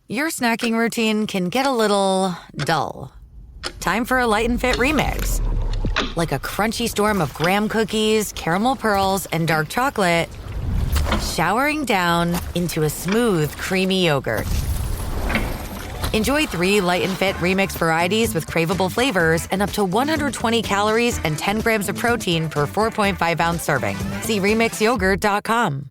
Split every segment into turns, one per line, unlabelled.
Your snacking routine can get a little dull. Time for a light and fit remix. Like a crunchy storm of graham cookies, caramel pearls, and dark chocolate, showering down into a smooth, creamy yogurt. Enjoy 3 light and fit remix varieties with craveable flavors and up to 120 calories and 10 grams of protein per 4.5-ounce serving. See remixyogurt.com.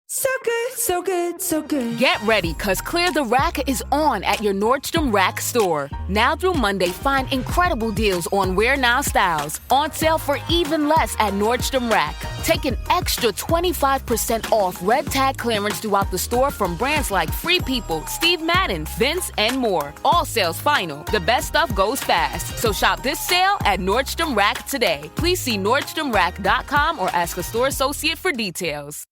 So good, so good, so good.
Get ready, because Clear the Rack is on at your Nordstrom Rack store. Now through Monday, find incredible deals on Wear Now styles. On sale for even less at Nordstrom Rack. Take an extra 25% off red tag clearance throughout the store from brands like Free People, Steve Madden, Vince, and more. All sales final. The best stuff goes fast. So shop this sale at Nordstrom Rack today. Please see NordstromRack.com or ask a store associate for details.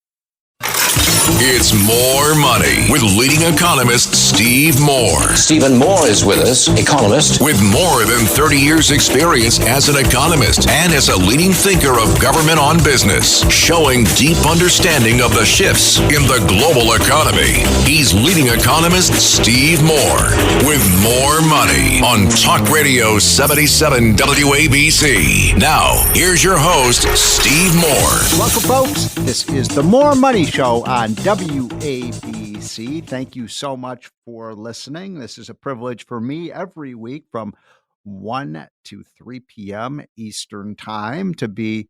It's More Money with leading economist Steve Moore.
Stephen Moore is with us, economist.
With more than 30 years experience as an economist and as a leading thinker of government on business, showing deep understanding of the shifts in the global economy. He's leading economist Steve Moore with More Money on Talk Radio 77 WABC. Now, here's your host, Steve Moore.
Welcome, folks. This is the More Money Show on WABC. Thank you so much for listening. This is a privilege for me every week from 1 to 3 p.m. Eastern Time to be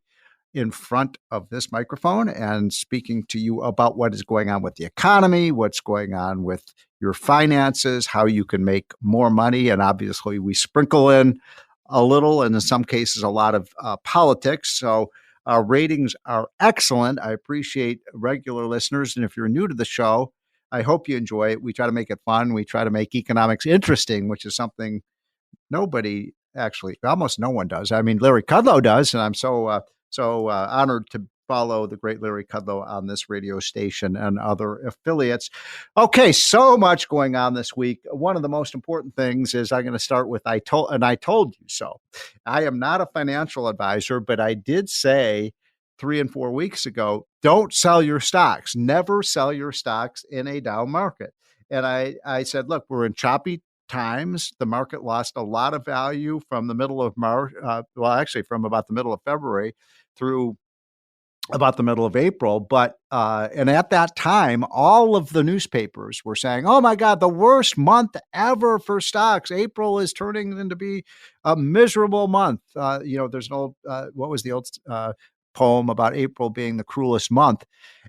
in front of this microphone and speaking to you about what is going on with the economy, what's going on with your finances, how you can make more money. And obviously, we sprinkle in a little, and in some cases, a lot of politics. So our ratings are excellent. I appreciate regular listeners. And if you're new to the show, I hope you enjoy it. We try to make it fun. We try to make economics interesting, which is something nobody actually, almost no one does. I mean, Larry Kudlow does, and I'm so honored to follow the great Larry Kudlow on this radio station and other affiliates. Okay, so much going on this week. One of the most important things is I'm going to start with I told you so. I am not a financial advisor, but I did say 3 and 4 weeks ago, don't sell your stocks. Never sell your stocks in a down market. And I said, look, we're in choppy times. The market lost a lot of value from the middle of March, from about the middle of February through about the middle of April. But and at that time, all of the newspapers were saying, oh my God, the worst month ever for stocks. April is turning into be a miserable month. There's an old, what was the old poem about April being the cruelest month?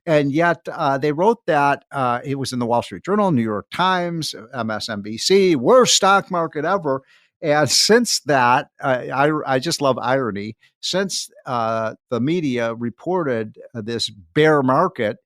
And yet they wrote that, it was in the Wall Street Journal, New York Times, MSNBC, worst stock market ever. And since that, I just love irony. Since the media reported this bear market,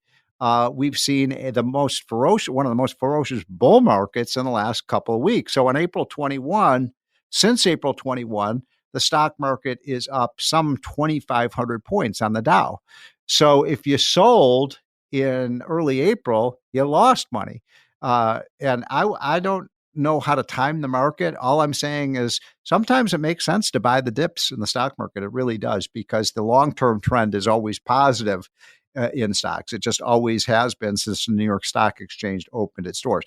we've seen one of the most ferocious bull markets in the last couple of weeks. So since April 21, the stock market is up some 2,500 points on the Dow. So if you sold in early April, you lost money. And I don't know how to time the market. All I'm saying is sometimes it makes sense to buy the dips in the stock market. It really does, because the long-term trend is always positive in stocks. It just always has been since the New York Stock Exchange opened its doors.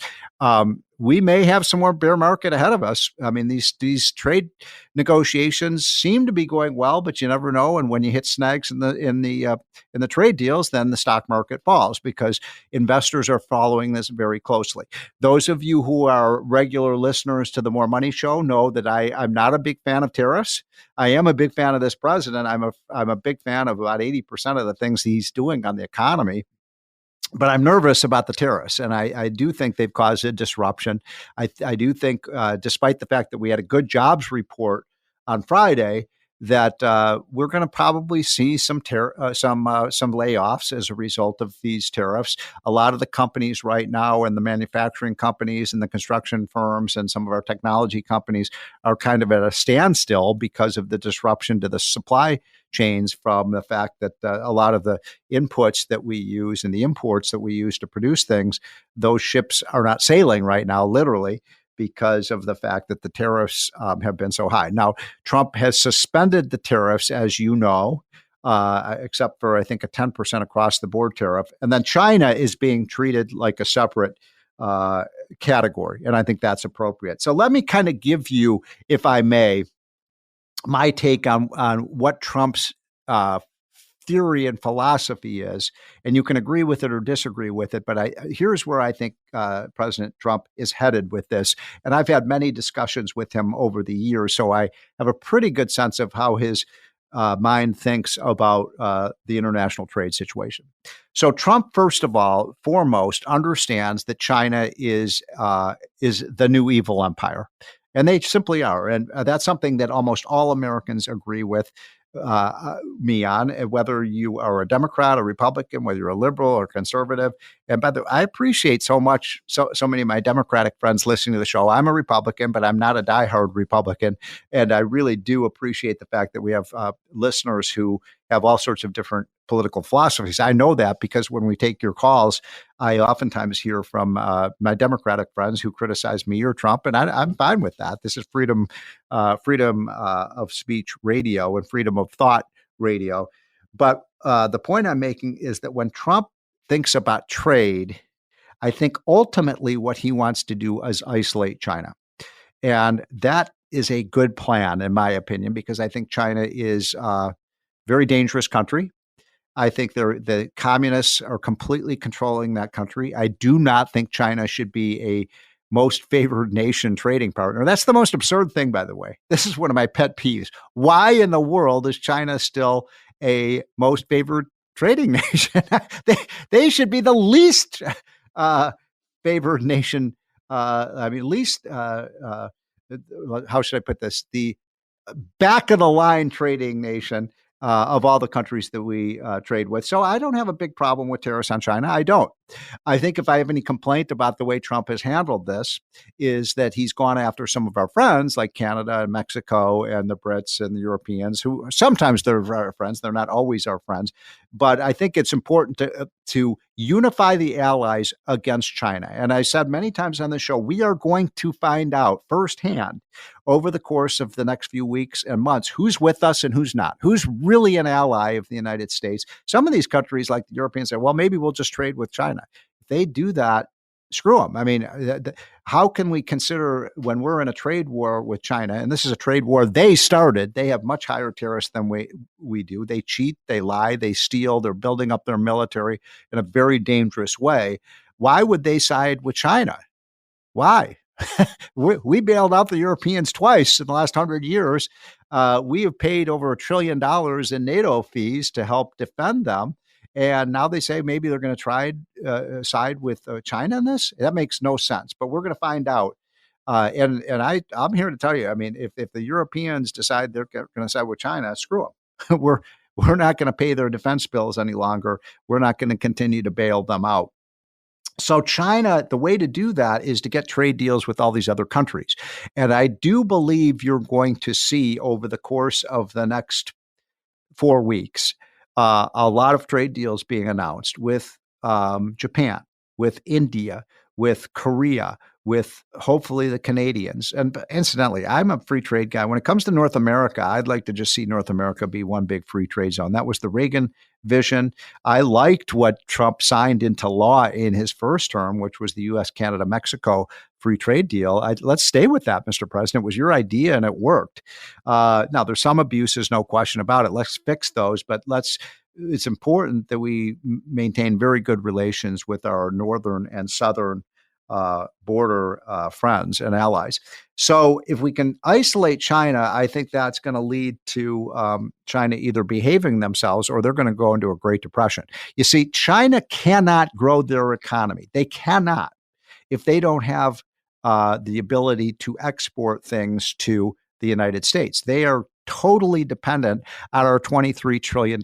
We may have some more bear market ahead of us. I mean, these trade negotiations seem to be going well, but you never know. And when you hit snags in the trade deals, then the stock market falls, because investors are following this very closely. Those of you who are regular listeners to the More Money Show know that I'm not a big fan of tariffs. I am a big fan of this president. I'm a big fan of about 80% of the things he's doing on the economy. But I'm nervous about the tariffs, and I do think they've caused a disruption. I do think, despite the fact that we had a good jobs report on Friday, that we're going to probably see some layoffs as a result of these tariffs. A lot of the companies right now, and the manufacturing companies and the construction firms and some of our technology companies, are kind of at a standstill because of the disruption to the supply chains from the fact that a lot of the inputs that we use and the imports that we use to produce things, those ships are not sailing right now, literally, because of the fact that the tariffs have been so high. Now, Trump has suspended the tariffs, as you know, except for, I think, a 10% across the board tariff. And then China is being treated like a separate category, and I think that's appropriate. So let me kind of give you, if I may, my take on what Trump's theory and philosophy is, and you can agree with it or disagree with it. But here's where I think President Trump is headed with this. And I've had many discussions with him over the years, so I have a pretty good sense of how his mind thinks about the international trade situation. So Trump, first of all, foremost, understands that China is the new evil empire. And they simply are. And that's something that almost all Americans agree with me on, whether you are a Democrat, a Republican, whether you're a liberal or conservative. And by the way, I appreciate so many of my Democratic friends listening to the show. I'm a Republican, but I'm not a diehard Republican. And I really do appreciate the fact that we have listeners who have all sorts of different political philosophies. I know that because when we take your calls, I oftentimes hear from my Democratic friends who criticize me or Trump, and I'm fine with that. This is freedom of speech radio and freedom of thought radio. But the point I'm making is that when Trump thinks about trade, I think ultimately what he wants to do is isolate China. And that is a good plan, in my opinion, because I think China is a very dangerous country. I think the communists are completely controlling that country. I do not think China should be a most favored nation trading partner. That's the most absurd thing, by the way. This is one of my pet peeves. Why in the world is China still a most favored trading nation? They should be the least favored nation. Least, how should I put this? The back of the line trading nation of all the countries that we trade with. So I don't have a big problem with tariffs on China. I don't. I think if I have any complaint about the way Trump has handled this is that he's gone after some of our friends like Canada and Mexico and the Brits and the Europeans, who sometimes they're our friends. They're not always our friends. But I think it's important to unify the allies against China. And I said many times on the show, we are going to find out firsthand over the course of the next few weeks and months who's with us and who's not, who's really an ally of the United States. Some of these countries, like the Europeans, say, well, maybe we'll just trade with China. If they do that, screw them. I mean, how can we consider when we're in a trade war with China, and this is a trade war they started, they have much higher tariffs than we do. They cheat, they lie, they steal, they're building up their military in a very dangerous way. Why would they side with China? Why? We bailed out the Europeans twice in the last 100 years. We have paid over $1 trillion in NATO fees to help defend them. And now they say maybe they're going to try side with China in this. That makes no sense, but we're going to find out. And I'm here to tell you, I mean, if the Europeans decide they're going to side with China, screw them. We're not going to pay their defense bills any longer. We're not going to continue to bail them out. So China, the way to do that is to get trade deals with all these other countries. And I do believe you're going to see over the course of the next 4 weeks, a lot of trade deals being announced with Japan, with India, with Korea, with hopefully the Canadians. And incidentally, I'm a free trade guy. When it comes to North America, I'd like to just see North America be one big free trade zone. That was the Reagan vision. I liked what Trump signed into law in his first term, which was the U.S., Canada, Mexico free trade deal. Let's stay with that, Mr. President. It was your idea and it worked. Now, there's some abuses, no question about it. Let's fix those, but it's important that we maintain very good relations with our northern and southern border friends and allies. So if we can isolate China, I think that's going to lead to China either behaving themselves or they're going to go into a Great Depression. You see, China cannot grow their economy. They cannot if they don't have the ability to export things to the United States. They are totally dependent on our $23 trillion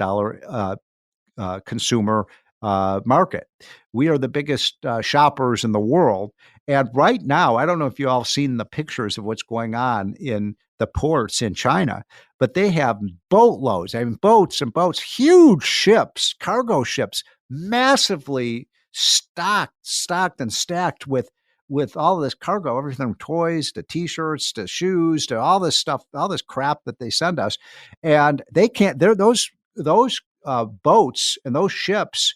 consumer market. We are the biggest shoppers in the world. And right now, I don't know if you all seen the pictures of what's going on in the ports in China, but they have boatloads, boats and boats, huge ships, cargo ships, massively stocked and stacked with all this cargo, everything from toys to T-shirts to shoes to all this stuff, all this crap that they send us. And they can't, those boats and those ships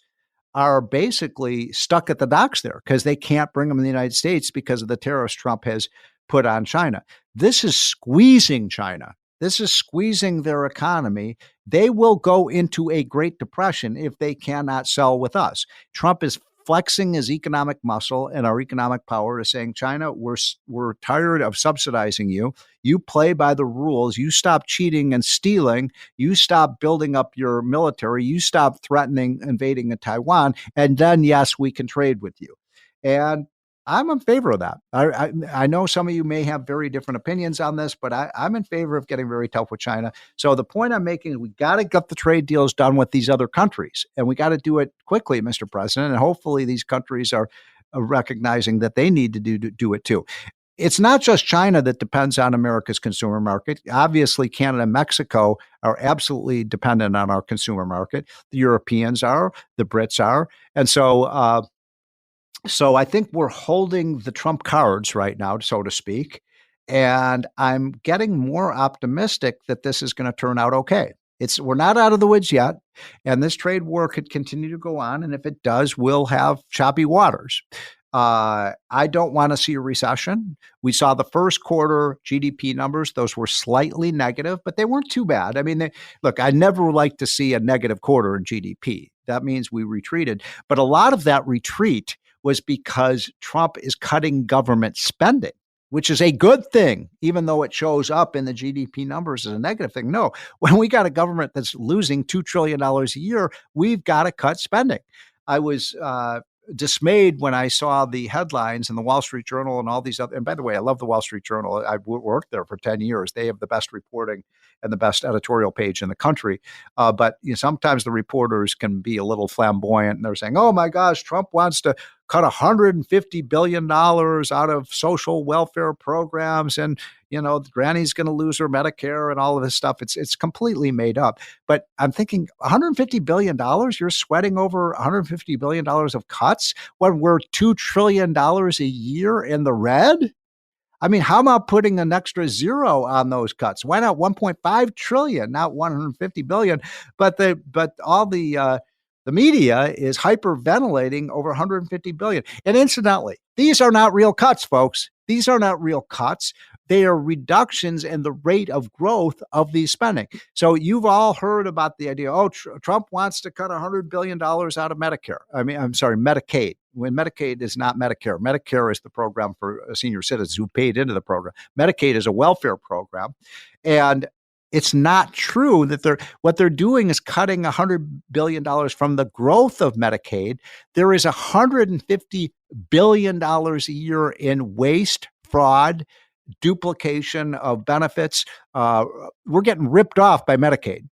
are basically stuck at the docks there because they can't bring them in the United States because of the tariffs Trump has put on China. This is squeezing China. This is squeezing their economy. They will go into a Great Depression if they cannot sell with us. Trump is flexing his economic muscle and our economic power to saying, China, we're tired of subsidizing you. You play by the rules. You stop cheating and stealing. You stop building up your military. You stop threatening invading Taiwan. And then, yes, we can trade with you. And I'm in favor of that. I know some of you may have very different opinions on this, but I'm in favor of getting very tough with China. So the point I'm making is we got to get the trade deals done with these other countries, and we got to do it quickly, Mr. President. And hopefully these countries are recognizing that they need to do it too. It's not just China that depends on America's consumer market. Obviously, Canada and Mexico are absolutely dependent on our consumer market. The Europeans are, the Brits are. And so I think we're holding the trump cards right now, so to speak. And I'm getting more optimistic that this is going to turn out okay. We're not out of the woods yet, and this trade war could continue to go on. And if it does, we'll have choppy waters. I don't want to see a recession. We saw the first quarter GDP numbers; those were slightly negative, but they weren't too bad. I mean, look, I never like to see a negative quarter in GDP. That means we retreated, but a lot of that retreat was because Trump is cutting government spending, which is a good thing, even though it shows up in the GDP numbers as a negative thing. No, when we got a government that's losing $2 trillion a year, we've got to cut spending. I was dismayed when I saw the headlines in the Wall Street Journal and all these other, and by the way, I love the Wall Street Journal. I've worked there for 10 years. They have the best reporting and the best editorial page in the country. But sometimes the reporters can be a little flamboyant and they're saying, oh my gosh, Trump wants to cut $150 billion out of social welfare programs. And, Granny's going to lose her Medicare and all of this stuff. It's completely made up. But I'm thinking $150 billion, you're sweating over $150 billion of cuts when we're $2 trillion a year in the red? I mean, how about putting an extra zero on those cuts? Why not 1.5 trillion, not 150 billion? But all the media is hyperventilating over 150 billion. And incidentally, these are not real cuts, folks. These are not real cuts. They are reductions in the rate of growth of the spending. So you've all heard about the idea, Trump wants to cut $100 billion out of Medicare. Medicaid. When Medicaid is not Medicare. Medicare is the program for senior citizens who paid into the program. Medicaid is a welfare program. And it's not true that what they're doing is cutting $100 billion from the growth of Medicaid. There is $150 billion a year in waste, fraud, duplication of benefits. We're getting ripped off by Medicaid.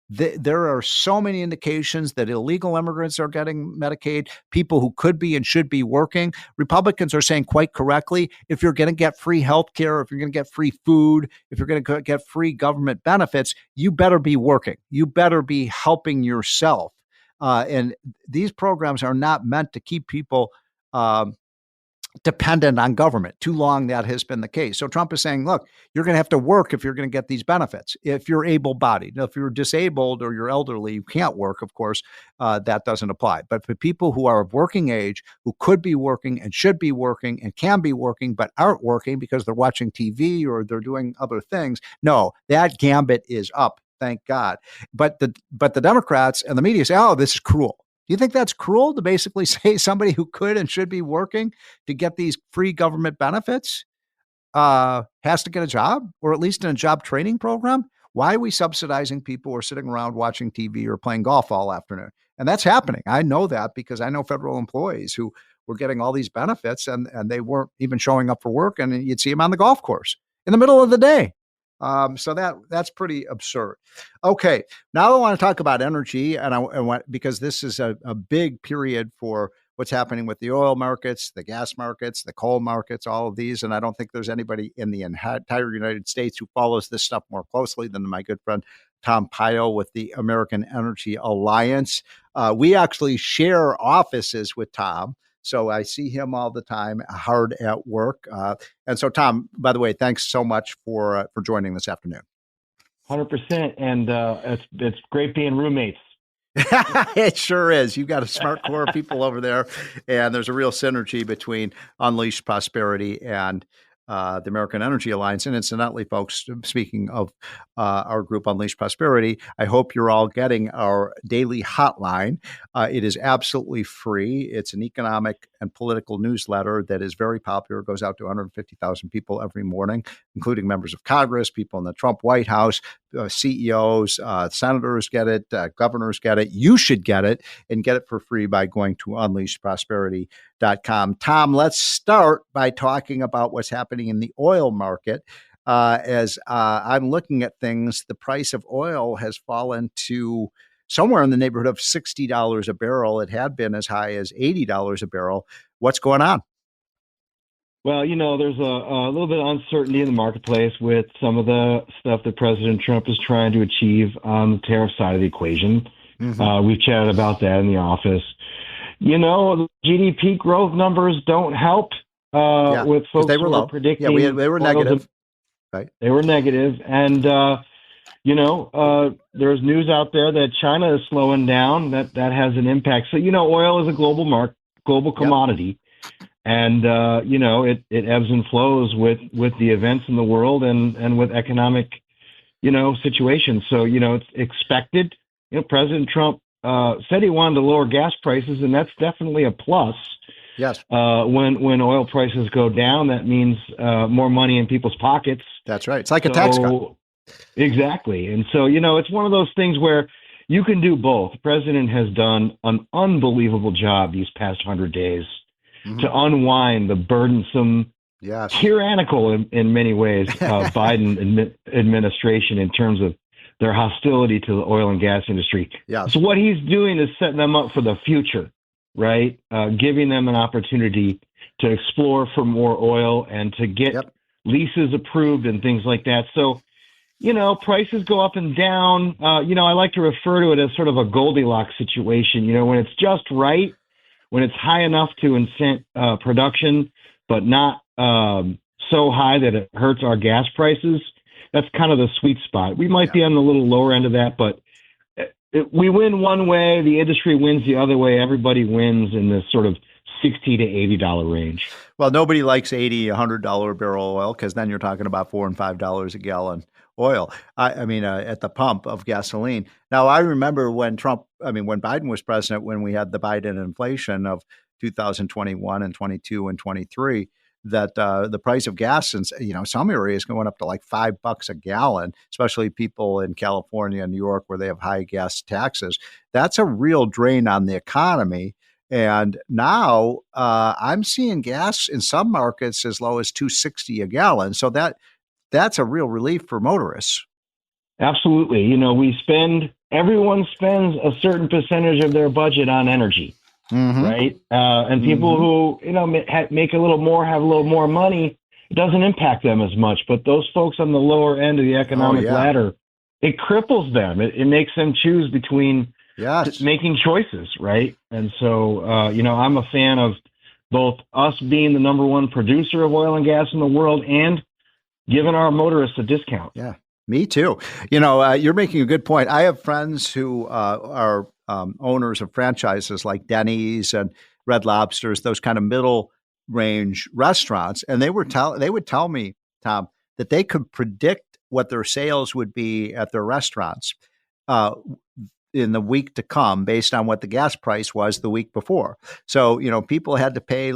There are so many indications that illegal immigrants are getting Medicaid, people who could be and should be working. Republicans are saying quite correctly, if you're going to get free health care, if you're going to get free food, if you're going to get free government benefits, you better be working. You better be helping yourself. And these programs are not meant to keep people dependent on government. Too long that has been the case. So Trump is saying, look, you're going to have to work if you're going to get these benefits. If you're able-bodied. Now, if you're disabled or you're elderly, you can't work, of course, that doesn't apply. But for people who are of working age, who could be working and should be working and can be working but aren't working because they're watching TV or they're doing other things, no, that gambit is up, thank God. But the Democrats and the media say, oh, this is cruel. Do you think that's cruel to basically say somebody who could and should be working to get these free government benefits has to get a job, or at least in a job training program? Why are we subsidizing people who are sitting around watching TV or playing golf all afternoon? And that's happening. I know that because I know federal employees who were getting all these benefits and they weren't even showing up for work, and you'd see them on the golf course in the middle of the day. So that's pretty absurd. Okay, now I want to talk about energy, because this is a big period for what's happening with the oil markets, the gas markets, the coal markets, all of these. And I don't think there's anybody in the entire United States who follows this stuff more closely than my good friend Tom Pyle with the American Energy Alliance. We actually share offices with Tom. So I see him all the time, hard at work. And so, Tom, by the way, thanks so much for joining this afternoon.
100%. And it's great being roommates.
It sure is. You've got a smart core of people over there, and there's a real synergy between Unleash Prosperity and the American Energy Alliance. And incidentally, folks, speaking of our group Unleash Prosperity, I hope you're all getting our daily hotline. It is absolutely free. It's an economic and political newsletter that is very popular. It goes out to 150,000 people every morning, including members of Congress, people in the Trump White House, CEOs, senators get it, governors get it. You should get it and get it for free by going to unleashprosperity.com. Tom, let's start by talking about what's happening in the oil market. As I'm looking at things, the price of oil has fallen to somewhere in the neighborhood of $60 a barrel. It had been as high as $80 a barrel. What's going on?
Well, there's a little bit of uncertainty in the marketplace with some of the stuff that President Trump is trying to achieve on the tariff side of the equation. Mm-hmm. We've chatted about that in the office. The GDP growth numbers don't help with folks
they were low.
Predicting.
Yeah, they were negative. Right.
They were negative. And, there's news out there that China is slowing down. That has an impact. So, oil is a global commodity. And, it ebbs and flows with the events in the world and with economic, situations. So, it's expected. President Trump said he wanted to lower gas prices, and that's definitely a plus.
Yes.
When oil prices go down, that means more money in people's pockets.
That's right. It's like a tax cut.
Exactly. And so, it's one of those things where you can do both. The president has done an unbelievable job these past 100 days to unwind the burdensome, tyrannical in many ways, Biden administration in terms of their hostility to the oil and gas industry.
Yes.
So what he's doing is setting them up for the future, right? Giving them an opportunity to explore for more oil and to get leases approved and things like that. So, prices go up and down. I like to refer to it as sort of a Goldilocks situation, when it's just right, when it's high enough to incent production, but not so high that it hurts our gas prices. That's kind of the sweet spot. We might be on the little lower end of that, but we win one way, the industry wins the other way. Everybody wins in this sort of $60 to $80 range.
Well, nobody likes $80, $100 a barrel oil, because then you're talking about $4 and $5 a gallon oil. At the pump of gasoline. Now, I remember when Biden was president, when we had the Biden inflation of 2021 and 22 and 23, that the price of gas in some areas going up to like $5 a gallon, especially people in California and New York where they have high gas taxes. That's a real drain on the economy. And now I'm seeing gas in some markets as low as $2.60 a gallon. So that's a real relief for motorists.
Absolutely. Everyone spends a certain percentage of their budget on energy, right? And people who, make a little more, have a little more money, it doesn't impact them as much. But those folks on the lower end of the economic ladder, it cripples them. It makes them choose between making choices, right? And so, I'm a fan of both us being the number one producer of oil and gas in the world and giving our motorists a discount.
Yeah, me too. You're making a good point. I have friends who are owners of franchises like Denny's and Red Lobsters, those kind of middle range restaurants. And they would tell me, Tom, that they could predict what their sales would be at their restaurants in the week to come based on what the gas price was the week before. So, people had to pay,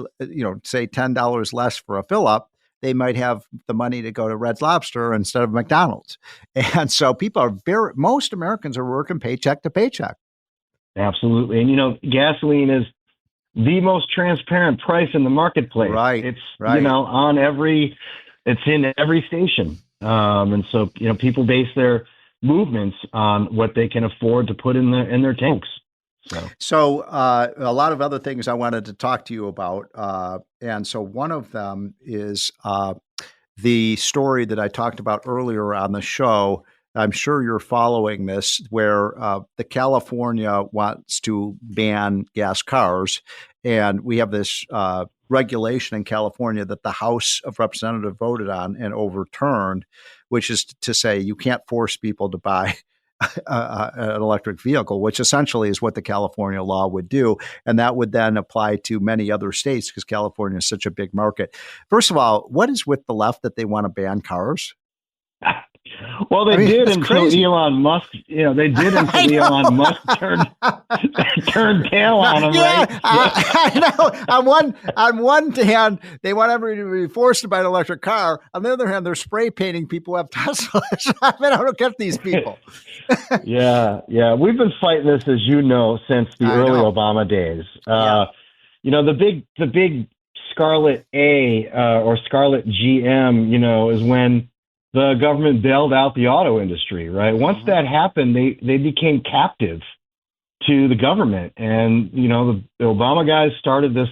say $10 less for a fill up. They might have the money to go to Red Lobster instead of McDonald's. And so most Americans are working paycheck to paycheck.
Absolutely. And, gasoline is the most transparent price in the marketplace.
Right.
It's,
right.
It's in every station. And so, people base their movements on what they can afford to put in their tanks.
So a lot of other things I wanted to talk to you about. And so one of them is the story that I talked about earlier on the show. I'm sure you're following this, where the California wants to ban gas cars. And we have this regulation in California that the House of Representatives voted on and overturned, which is to say you can't force people to buy an electric vehicle, which essentially is what the California law would do. And that would then apply to many other states because California is such a big market. First of all, what is with the left that they want to ban cars?
Well, they did until crazy. Elon Musk, they did until Elon Musk turned tail on him, right?
I know. On one hand, they want everybody to be forced to buy an electric car. On the other hand, they're spray painting people who have Teslas. I mean, I don't get these people.
Yeah. We've been fighting this, as you know, since the early Obama days. The big Scarlet A or Scarlet GM, is when the government bailed out the auto industry, right? Once that happened, they became captive to the government. And, the Obama guys started this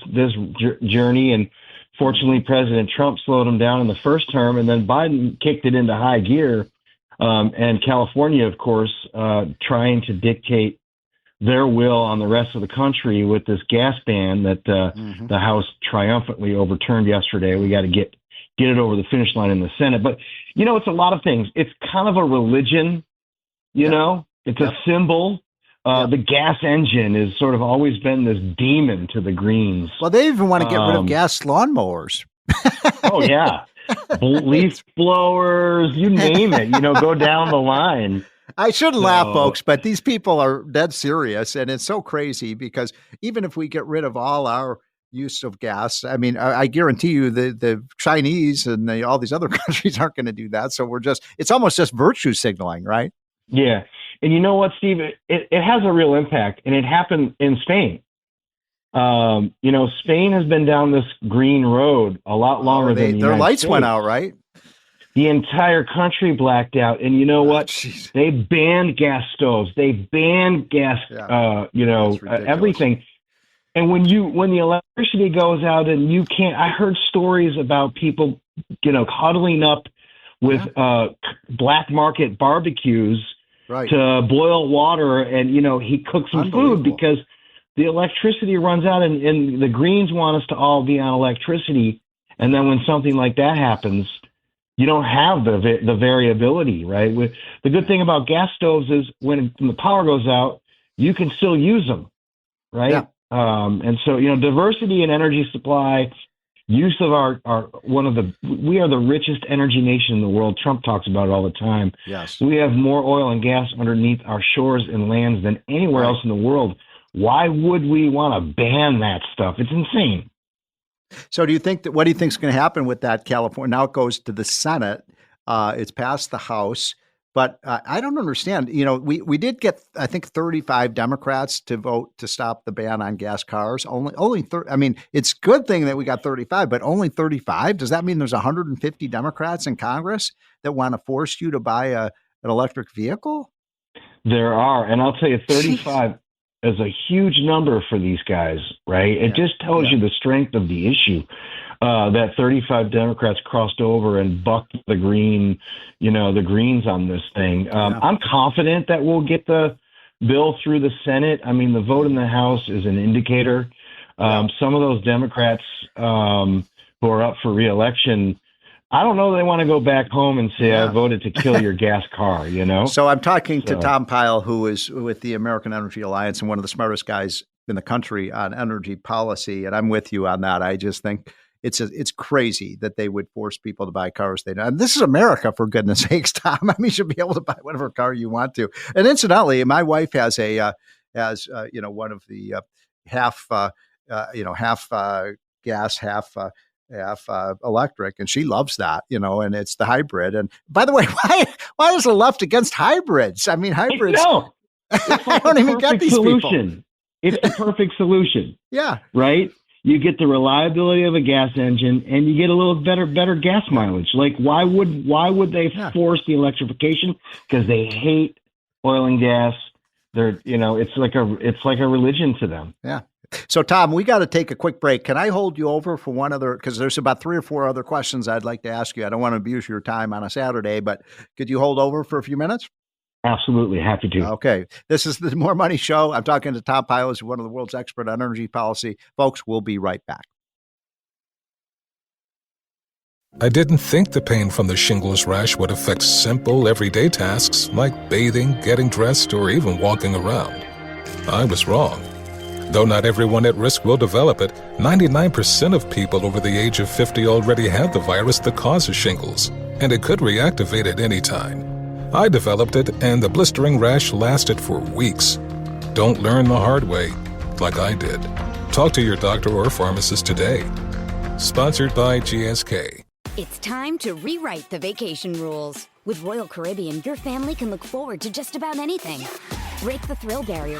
journey. And fortunately, President Trump slowed them down in the first term. And then Biden kicked it into high gear. And California, of course, trying to dictate their will on the rest of the country with this gas ban that the House triumphantly overturned yesterday. We got to get it over the finish line in the Senate. But, it's a lot of things. It's kind of a religion, it's a symbol. The gas engine has sort of always been this demon to the Greens.
Well, they even want to get rid of gas lawnmowers.
Oh, yeah. Leaf blowers, you name it, go down the line.
I shouldn't laugh, folks, but these people are dead serious. And it's so crazy because even if we get rid of all our use of gas, I mean, I guarantee you the Chinese and all these other countries aren't going to do that. So it's almost just virtue signaling, right?
Yeah. And you know what, Steve, it has a real impact, and it happened in Spain. Spain has been down this green road a lot longer than the United
their lights
States.
went out, right?
The entire country blacked out. And you know what? They banned gas stoves. They banned gas, everything. And when the electricity goes out and you can't, I heard stories about people, huddling up with black market barbecues to boil water and, he cooked some food because the electricity runs out and the Greens want us to all be on electricity. And then when something like that happens, you don't have the variability, right? The good thing about gas stoves is when the power goes out, you can still use them, right? Yeah. And so, diversity in energy supply, use of we are the richest energy nation in the world. Trump talks about it all the time.
Yes.
We have more oil and gas underneath our shores and lands than anywhere else in the world. Why would we want to ban that stuff? It's insane.
So what do you think is going to happen with that California? Now it goes to the Senate. It's passed the House. But I don't understand. We did get, I think, 35 Democrats to vote to stop the ban on gas cars. Only 30. I mean, it's a good thing that we got 35, but only 35. Does that mean there's 150 Democrats in Congress that want to force you to buy an electric vehicle?
There are, and I'll tell you, 35 is a huge number for these guys, right? It just tells you the strength of the issue. That 35 Democrats crossed over and bucked the Greens on this thing. I'm confident that we'll get the bill through the Senate. I mean, the vote in the House is an indicator. Some of those Democrats who are up for reelection, I don't know they want to go back home and say, I voted to kill your gas car,
So I'm talking to Tom Pyle, who is with the American Energy Alliance and one of the smartest guys in the country on energy policy. And I'm with you on that. I just think it's crazy that they would force people to buy cars they don't. And this is America, for goodness sakes, Tom. I mean, you should be able to buy whatever car you want to. And incidentally, my wife has one of the half gas, half electric, and she loves that, and it's the hybrid. And by the way, why is the left against hybrids? I mean, hybrids.
No, I
don't even get these
solution. People. It's the perfect solution.
Yeah.
Right. You get the reliability of a gas engine, and you get a little better gas mileage. Like, why would they force the electrification? Because they hate oil and gas. They're, it's like a religion to them.
Yeah. So, Tom, we got to take a quick break. Can I hold you over for one other? Because there's about 3 or 4 other questions I'd like to ask you. I don't want to abuse your time on a Saturday, but could you hold over for a few minutes?
Absolutely. Happy to.
Okay. This is the More Money Show. I'm talking to Tom Pyle, who's one of the world's expert on energy policy. Folks, we'll be right back.
I didn't think the pain from the shingles rash would affect simple, everyday tasks like bathing, getting dressed, or even walking around. I was wrong. Though not everyone at risk will develop it, 99% of people over the age of 50 already have the virus that causes shingles, and it could reactivate at any time. I developed it, and the blistering rash lasted for weeks. Don't learn the hard way, like I did. Talk to your doctor or pharmacist today. Sponsored by GSK.
It's time to rewrite the vacation rules. With Royal Caribbean, your family can look forward to just about anything. Break the thrill barrier,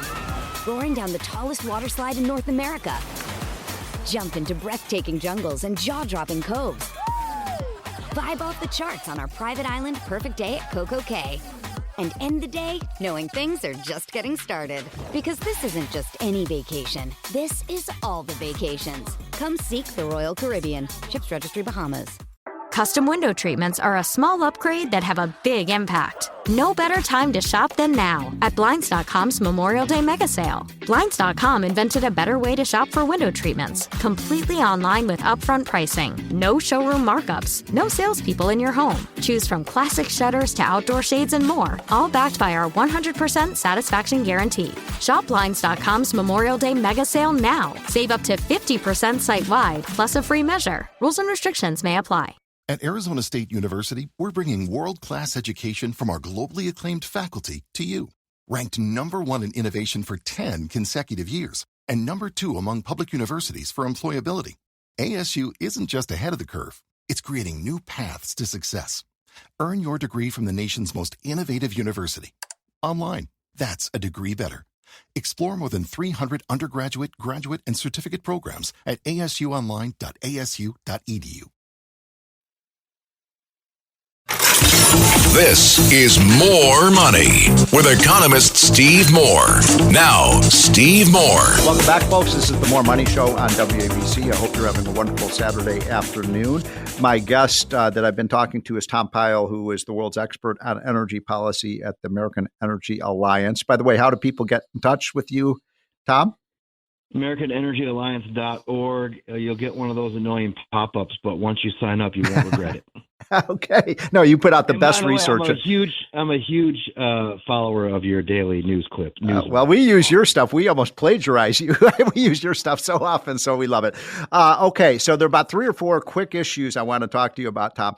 roaring down the tallest water slide in North America. Jump into breathtaking jungles and jaw-dropping coves. Vibe off the charts on our private island Perfect Day at Coco Cay. And end the day knowing things are just getting started. Because this isn't just any vacation. This is all the vacations. Come seek the Royal Caribbean. Ships Registry, Bahamas.
Custom window treatments are a small upgrade that have a big impact. No better time to shop than now at Blinds.com's Memorial Day Mega Sale. Blinds.com invented a better way to shop for window treatments, completely online with upfront pricing, no showroom markups, no salespeople in your home. Choose from classic shutters to outdoor shades and more, all backed by our 100% satisfaction guarantee. Shop Blinds.com's Memorial Day Mega Sale now. Save up to 50% site-wide, plus a free measure. Rules and restrictions may apply.
At Arizona State University, we're bringing world-class education from our globally acclaimed faculty to you. Ranked #1 in innovation for 10 consecutive years and #2 among public universities for employability. ASU isn't just ahead of the curve, it's creating new paths to success. Earn your degree from the nation's most innovative university. Online, that's a degree better. Explore more than 300 undergraduate, graduate, and certificate programs at asuonline.asu.edu.
This is More Money with economist Steve Moore. Now, Steve Moore.
Welcome back, folks. This is the More Money Show on WABC. I hope you're having a wonderful Saturday afternoon. My guest that I've been talking to is Tom Pyle, who is the world's expert on energy policy at the American Energy Alliance. By the way, how do people get in touch with you, Tom?
AmericanEnergyAlliance.org. You'll get one of those annoying pop-ups, but once you sign up, you won't regret it.
Okay. No, you put out the best research.
I'm a huge follower of your daily news clip.
Well, we use your stuff. We almost plagiarize you. We use your stuff so often, so we love it. Okay, so there are about 3 or 4 quick issues I want to talk to you about, Tom.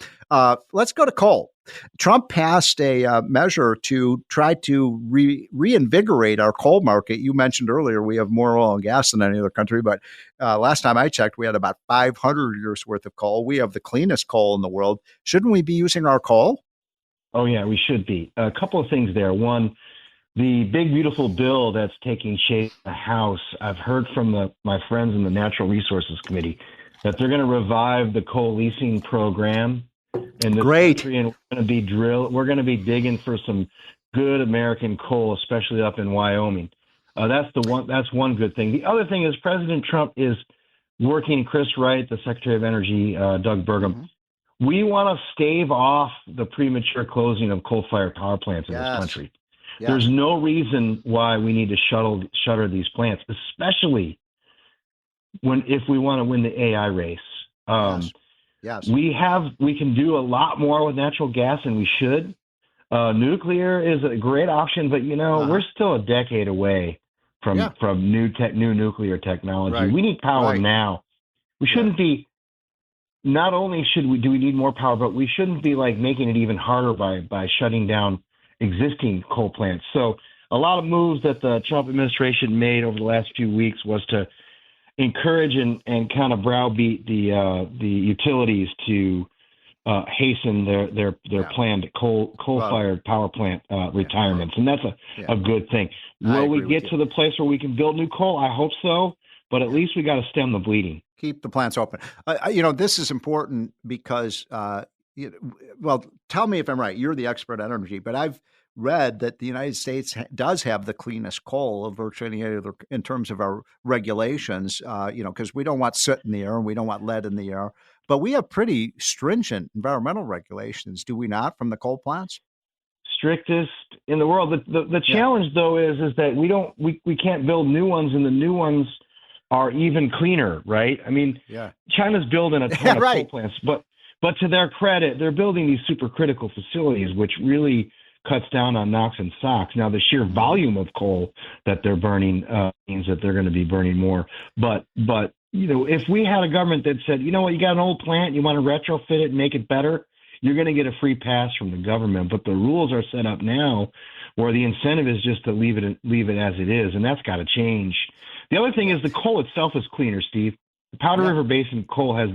Let's go to coal. Trump passed a measure to try to reinvigorate our coal market. You mentioned earlier we have more oil and gas than any other country, but last time I checked, we had about 500 years worth of coal. We have the cleanest coal in the world. Shouldn't we be using our coal?
Oh, yeah, we should be. A couple of things there. One, the big, beautiful bill that's taking shape in the House, I've heard from my friends in the Natural Resources Committee that they're going to revive the coal leasing program in this country, and we're going to be digging for some good American coal, especially up in Wyoming. That's one good thing. The other thing is President Trump is working Chris Wright, the Secretary of Energy, Doug Burgum. Mm-hmm. We want to stave off the premature closing of coal-fired power plants in this country. Yes. There's no reason why we need to shutter these plants, especially if we want to win the AI race.
Yes.
We can do a lot more with natural gas, and we should. Nuclear is a great option, but we're still a decade away from new nuclear technology. Right. We need power now. We shouldn't be. Not only do we need more power, but we shouldn't be making it even harder by shutting down existing coal plants. So a lot of moves that the Trump administration made over the last few weeks was to encourage and kind of browbeat the utilities to hasten their planned coal-fired power plant retirements, and that's a good thing. Will we get to the place where we can build new coal? I hope so, but at least we got to stem the bleeding.
Keep the plants open. This is important because, tell me if I'm right. You're the expert on energy, but I've read that the United States does have the cleanest coal of virtually any other in terms of our regulations, because we don't want soot in the air and we don't want lead in the air, but we have pretty stringent environmental regulations, do we not, from the coal plants?
Strictest in the world. The challenge though is that we can't build new ones, and the new ones are even cleaner, right? I mean, China's building a ton of coal plants, but But to their credit, they're building these supercritical facilities, which really cuts down on NOx and SOx. Now, the sheer volume of coal that they're burning means that they're going to be burning more. But if we had a government that said, you know what, you got an old plant, you want to retrofit it and make it better, you're going to get a free pass from the government. But the rules are set up now where the incentive is just to leave it as it is, and that's got to change. The other thing is the coal itself is cleaner, Steve. The Powder River Basin coal has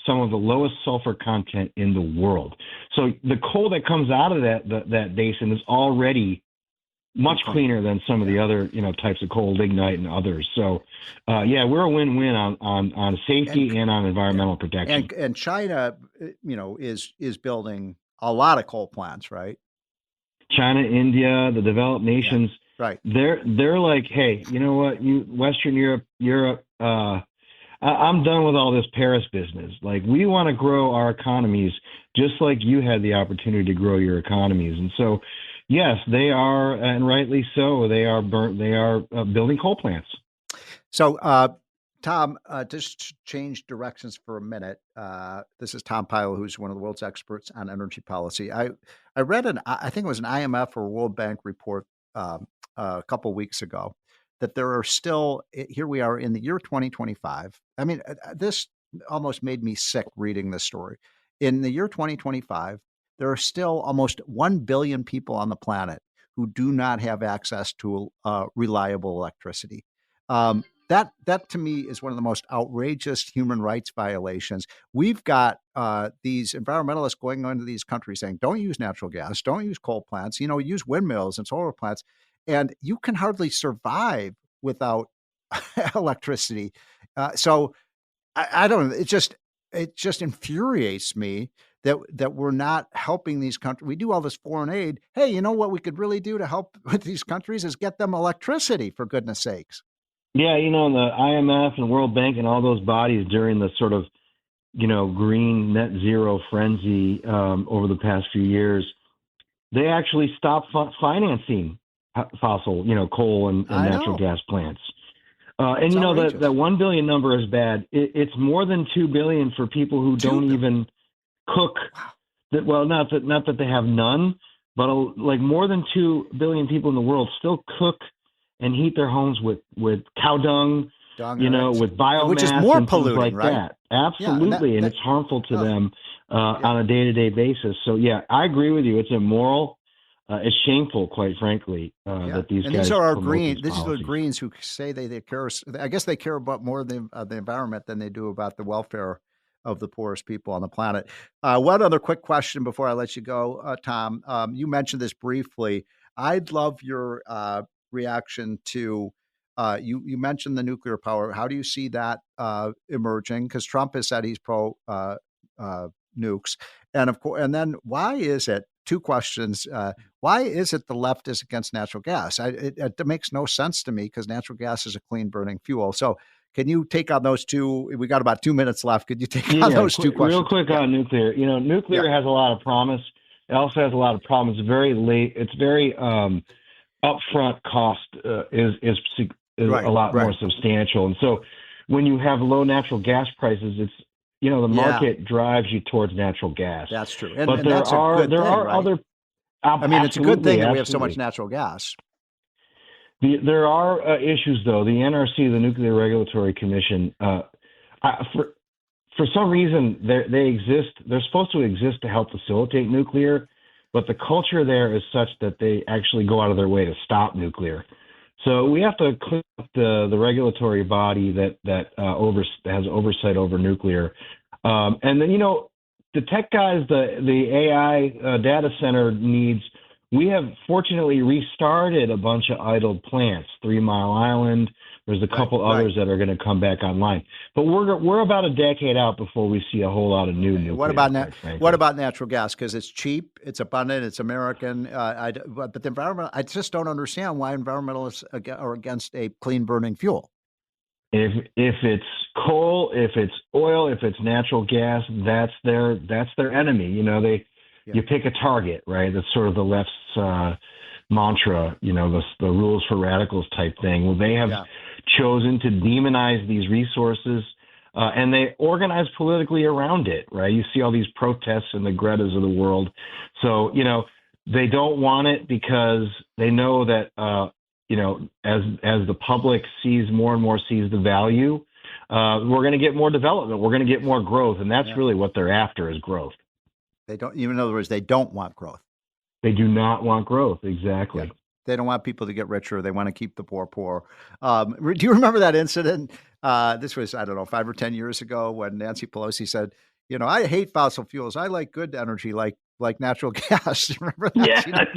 some of the lowest sulfur content in the world. So the coal that comes out of that basin is already much cleaner than some of the other types of coal, lignite and others. So we're a win-win on safety and on environmental protection.
And China, is building a lot of coal plants, right? China,
India, the developed nations,
right?
They're like, hey, you know what, you Western Europe. I'm done with all this Paris business. Like, we want to grow our economies just like you had the opportunity to grow your economies. And so, yes, they are, and rightly so, they are building coal plants.
So, Tom, just to change directions for a minute. This is Tom Pyle, who's one of the world's experts on energy policy. I read I think it was an IMF or World Bank report a couple weeks ago, that there are still, here we are in the year 2025. I mean, this almost made me sick reading this story. In the year 2025, there are still almost 1 billion people on the planet who do not have access to reliable electricity. That to me is one of the most outrageous human rights violations. We've got these environmentalists going into these countries saying, don't use natural gas, don't use coal plants, use windmills and solar plants. And you can hardly survive without electricity. So I don't know. It just infuriates me that we're not helping these countries. We do all this foreign aid. Hey, you know what we could really do to help with these countries is get them electricity, for goodness sakes.
Yeah, the IMF and World Bank and all those bodies during the sort of, green net zero frenzy over the past few years, they actually stopped financing fossil, coal and natural gas plants. And that 1 billion number is bad. It's more than 2 billion for people who don't even cook. Wow. Not that they have none, but like more than 2 billion people in the world still cook and heat their homes with cow dung, with biomass,
which is more
and
polluting,
things like
right?
that. Absolutely, and it's harmful to them on a day-to-day basis. So yeah, I agree with you. It's immoral. It's shameful, quite frankly, that these guys.
These are our Greens. These are the Greens who say they care. I guess they care about more the environment than they do about the welfare of the poorest people on the planet. One other quick question before I let you go, Tom. You mentioned this briefly. I'd love your reaction to. You mentioned the nuclear power. How do you see that emerging? Because Trump has said he's pro nukes, and of course, and then why is it? Two questions. Why is it the left is against natural gas? It makes no sense to me because natural gas is a clean burning fuel. So can you take on those two? We got about 2 minutes left. Could you take on those two questions?
Real quick on nuclear. Nuclear has a lot of promise. It also has a lot of problems. It's very late. It's very upfront cost is a lot more substantial. And so when you have low natural gas prices, it's the market drives you towards natural gas.
That's true.
But there are other.
I mean, it's a good thing that we have so much natural gas.
There are issues, though. The NRC, the Nuclear Regulatory Commission, for some reason, they exist. They're supposed to exist to help facilitate nuclear, but the culture there is such that they actually go out of their way to stop nuclear. So we have to clean up the regulatory body that has oversight over nuclear. And then, the tech guys, the AI data center needs, we have fortunately restarted a bunch of idled plants, 3 Mile Island. There's a couple others that are going to come back online. But we're about a decade out before we see a whole lot of new nuclear.
What about natural gas? Because it's cheap, it's abundant, it's American. But the environment, I just don't understand why environmentalists are against a clean burning fuel.
If it's coal, if it's oil, if it's natural gas, that's their enemy. You pick a target, right? That's sort of the left's mantra. The rules for radicals type thing. Well, they have chosen to demonize these resources. and they organize politically around it, right? You see all these protests and the Gretas of the world. So, they don't want it because they know that, as the public sees more and more sees the value, we're going to get more development. We're going to get more growth. And that's really what they're after, is growth.
They don't, even in other words, they don't want growth.
They do not want growth. Exactly.
Yeah. They don't want people to get richer. They want to keep the poor poor. Do you remember that incident? This was, 5 or 10 years ago, when Nancy Pelosi said, I hate fossil fuels. I like good energy, like natural gas. Remember that?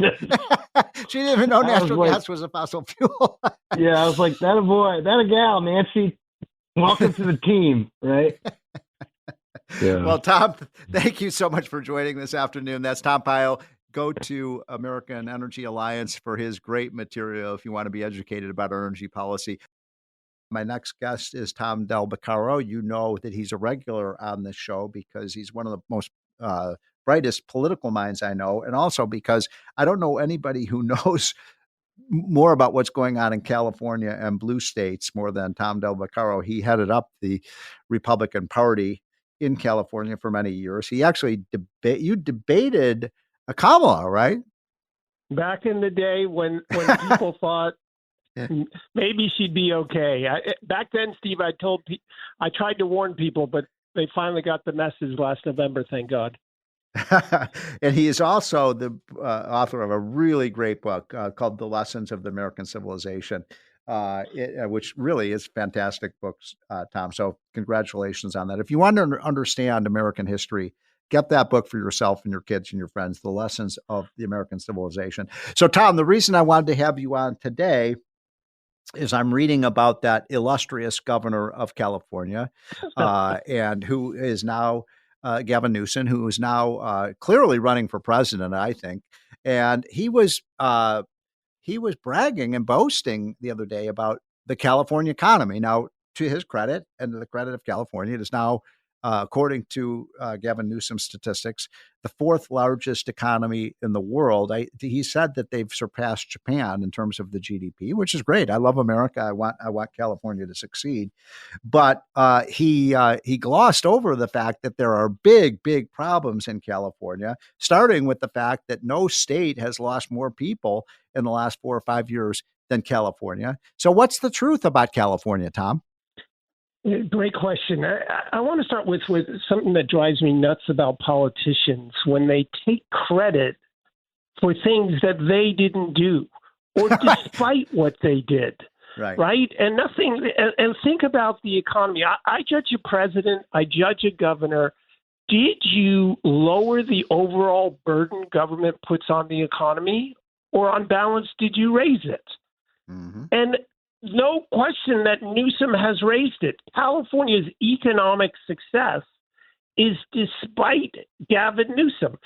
Yeah.
She didn't even know natural gas was a fossil fuel.
Yeah, I was like, that a gal, Nancy. Welcome to the team, right? Yeah.
Well, Tom, thank you so much for joining this afternoon. That's Tom Pyle. Go to American Energy Alliance for his great material if you want to be educated about energy policy. My next guest is Tom Del Beccaro. You know that he's a regular on this show because he's one of the most brightest political minds I know, and also because I don't know anybody who knows more about what's going on in California and blue states more than Tom Del Beccaro. He headed up the Republican Party in California for many years. He actually debated a Kamala, right?
Back in the day when people thought maybe she'd be okay. Back then, Steve, I tried to warn people, but they finally got the message last November, thank God.
And he is also the author of a really great book called The Lessons of the American Civilization, which really is fantastic books, Tom. So congratulations on that. If you want to understand American history, get that book for yourself and your kids and your friends, The Lessons of the American Civilization. So, Tom, the reason I wanted to have you on today is I'm reading about that illustrious governor of California, and who is now Gavin Newsom, who is now clearly running for president, I think. And he was bragging and boasting the other day about the California economy. Now, to his credit and to the credit of California, it is now, according to Gavin Newsom's statistics, the fourth largest economy in the world. He said that they've surpassed Japan in terms of the GDP, which is great. I love America. I want California to succeed. But he glossed over the fact that there are big problems in California, starting with the fact that no state has lost more people in the last 4 or 5 years than California. So what's the truth about California, Tom?
Great question. I want to start with something that drives me nuts about politicians when they take credit for things that they didn't do or despite what they did. Right. And think about the economy. I judge a president. I judge a governor. Did you lower the overall burden government puts on the economy, or on balance, did you raise it? Mm-hmm. And no question that Newsom has raised it. California's economic success is despite Gavin Newsom.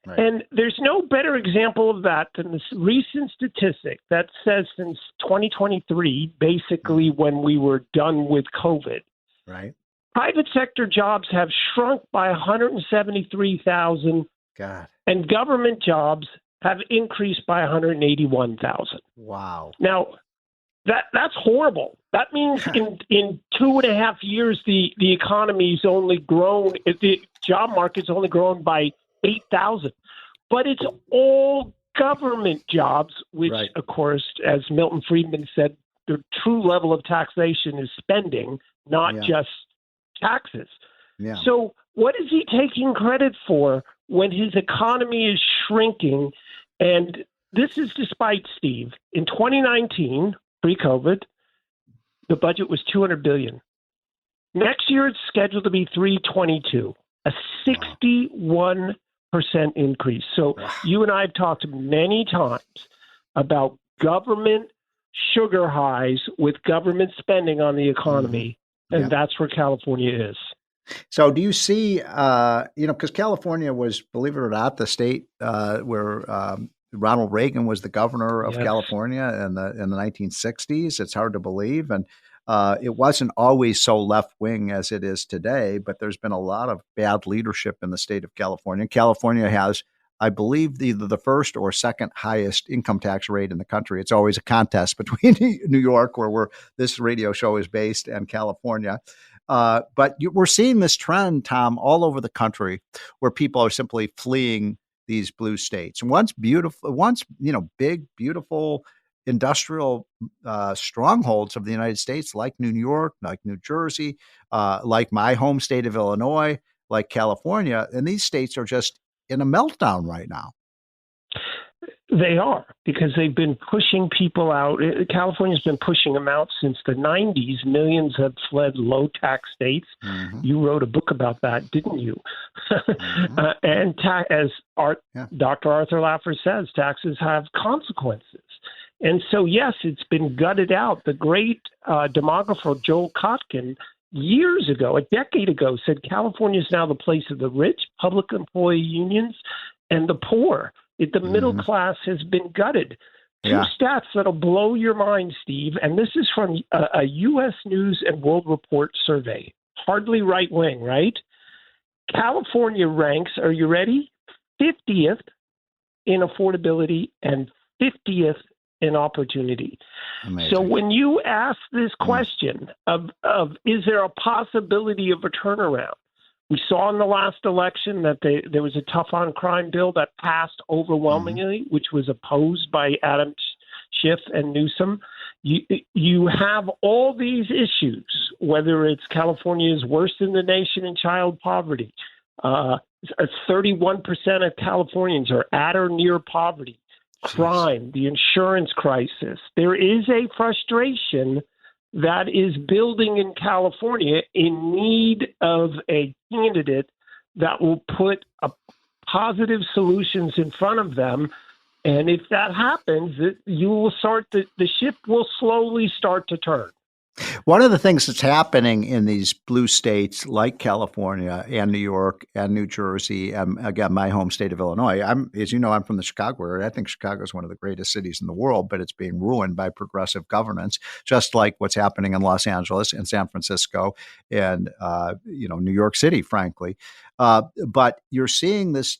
Right. And there's no better example of that than this recent statistic that says since 2023, basically when we were done with COVID,
right,
private sector jobs have shrunk by 173,000.
God. And
government jobs have increased by 181,000.
Wow.
Now, that's horrible. That means in 2.5 years, the economy's only grown, the job market's only grown by 8,000. But it's all government jobs, which, right, of course, as Milton Friedman said, the true level of taxation is spending, not just taxes. Yeah. So what is he taking credit for when his economy is shrinking? And this is despite, Steve, in 2019, pre-COVID, the budget was $200 billion. Next year, it's scheduled to be $322, a 61% increase. So you and I have talked many times about government sugar highs with government spending on the economy, and that's where California is.
So do you see, because California was, believe it or not, the state where Ronald Reagan was the governor of California in the 1960s. It's hard to believe. And it wasn't always so left-wing as it is today, but there's been a lot of bad leadership in the state of California. California has, I believe, either the first or second highest income tax rate in the country. It's always a contest between New York, where this radio show is based, and California. We're seeing this trend, Tom, all over the country where people are simply fleeing these blue states. And once big, beautiful industrial strongholds of the United States, like New York, like New Jersey, like my home state of Illinois, like California, and these states are just in a meltdown right now.
They are, because they've been pushing people out. California's been pushing them out since the 90s. Millions have fled low-tax states. Mm-hmm. You wrote a book about that, didn't you? Mm-hmm. Dr. Arthur Laffer says, taxes have consequences. And so, yes, it's been gutted out. The great demographer Joel Kotkin, years ago, a decade ago, said California is now the place of the rich, public employee unions, and the poor. The middle class has been gutted. Two stats that'll blow your mind, Steve, and this is from a U.S. News and World Report survey. Hardly right-wing, right? California ranks, are you ready? 50th in affordability and 50th in opportunity. Amazing. So when you ask this question of is there a possibility of a turnaround? We saw in the last election that there was a tough on crime bill that passed overwhelmingly, which was opposed by Adam Schiff and Newsom. You have all these issues, whether it's California is worse in the nation in child poverty. 31% of Californians are at or near poverty. Crime, the insurance crisis. There is a frustration that is building in California in need of a candidate that will put positive solutions in front of them. And if that happens, the ship will slowly start to turn.
One of the things that's happening in these blue states like California and New York and New Jersey, and again, my home state of Illinois, as you know, I'm from the Chicago area. I think Chicago is one of the greatest cities in the world, but it's being ruined by progressive governance, just like what's happening in Los Angeles and San Francisco and, New York City, frankly. But you're seeing this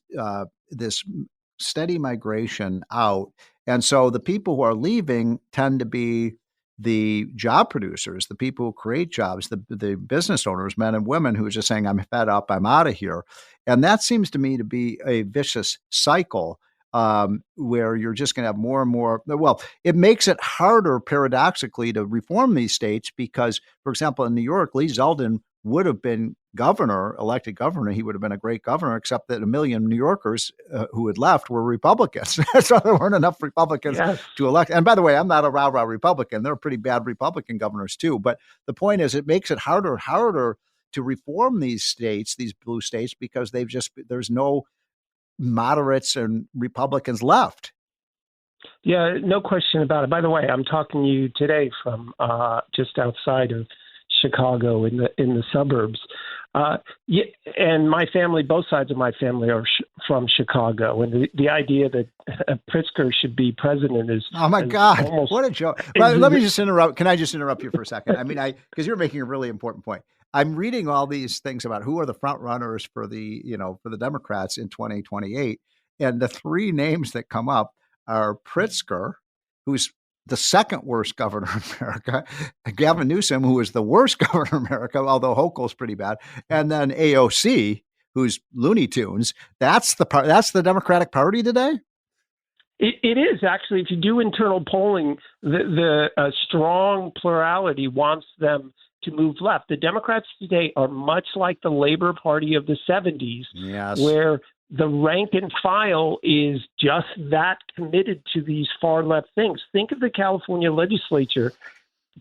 steady migration out. And so the people who are leaving tend to be the job producers, the people who create jobs, the business owners, men and women who are just saying, I'm fed up, I'm out of here. And that seems to me to be a vicious cycle where you're just going to have more and more. Well, it makes it harder, paradoxically, to reform these states because, for example, in New York, Lee Zeldin would have been elected governor. He would have been a great governor, except that 1 million New Yorkers who had left were Republicans. So there weren't enough Republicans to elect. And by the way, I'm not a rah-rah Republican. There are pretty bad Republican governors too. But the point is, it makes it harder and harder to reform these states, these blue states, because there's no moderates and Republicans left.
Yeah, no question about it. By the way, I'm talking to you today from just outside of Chicago in the suburbs. And my family, both sides of my family are from Chicago. And the idea that Pritzker should be president is
oh my God, what a joke! Let me just interrupt. Can I just interrupt you for a second? I mean, because you're making a really important point. I'm reading all these things about who are the front runners for the Democrats in 2028, and the three names that come up are Pritzker, who's the second worst governor in America, Gavin Newsom, who is the worst governor in America, although Hochul's pretty bad, and then AOC, who's Looney Tunes. That's the Democratic Party today?
It is, actually. If you do internal polling, the strong plurality wants them to move left. The Democrats today are much like the Labor Party of the 70s, where the rank and file is just that committed to these far left things. Think of the California legislature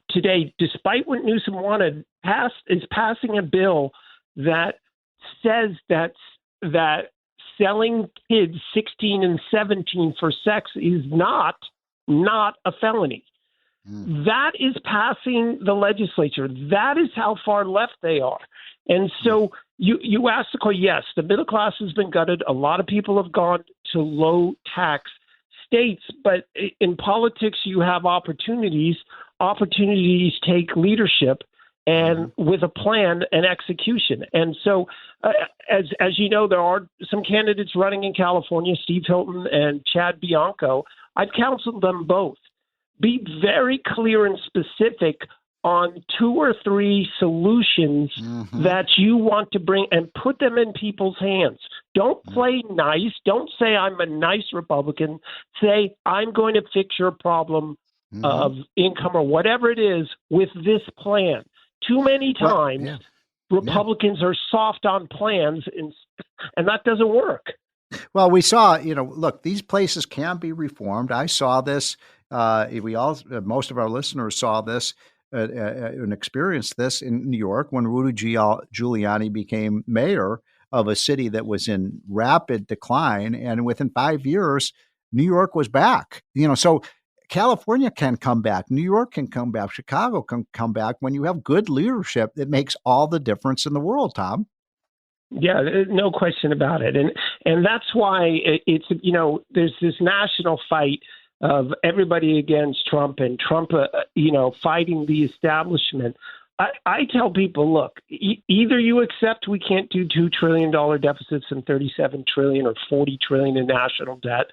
today, despite what Newsom wanted, is passing a bill that says that selling kids 16 and 17 for sex is not a felony. That is passing the legislature. That is how far left they are. And so you asked the question, yes, the middle class has been gutted. A lot of people have gone to low tax states, but in politics, you have opportunities. Opportunities take leadership and with a plan and execution. And so, as you know, there are some candidates running in California, Steve Hilton and Chad Bianco. I've counseled them both. Be very clear and specific on 2 or 3 solutions that you want to bring and put them in people's hands. Don't play nice. Don't say I'm a nice Republican. Say I'm going to fix your problem of income or whatever it is with this plan. Too many times Republicans are soft on plans, and that doesn't work.
Well, we saw, look, these places can be reformed. I saw this. Most of our listeners saw this and experienced this in New York when Rudy Giuliani became mayor of a city that was in rapid decline. And within 5 years, New York was back. So California can come back. New York can come back. Chicago can come back. When you have good leadership, it makes all the difference in the world, Tom.
Yeah, no question about it. And that's why it's, there's this national fight of everybody against Trump and Trump, fighting the establishment. I tell people, look, either you accept we can't do $2 trillion deficits and $37 trillion or $40 trillion in national debt.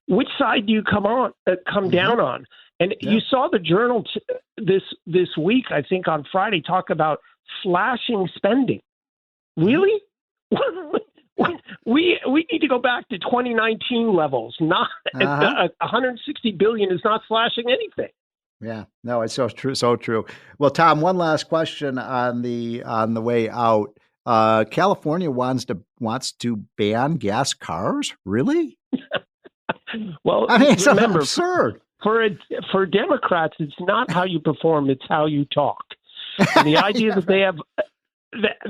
Which side do you come down on? And you saw the Journal this week, I think on Friday, talk about slashing spending. Really? We need to go back to 2019 levels. Not $160 billion is not slashing anything.
Yeah, no, it's so true, so true. Well, Tom, one last question on the way out. California wants to ban gas cars. Really?
Well,
I mean, it's
remember,
absurd.
For Democrats, it's not how you perform; it's how you talk. And the idea that they have.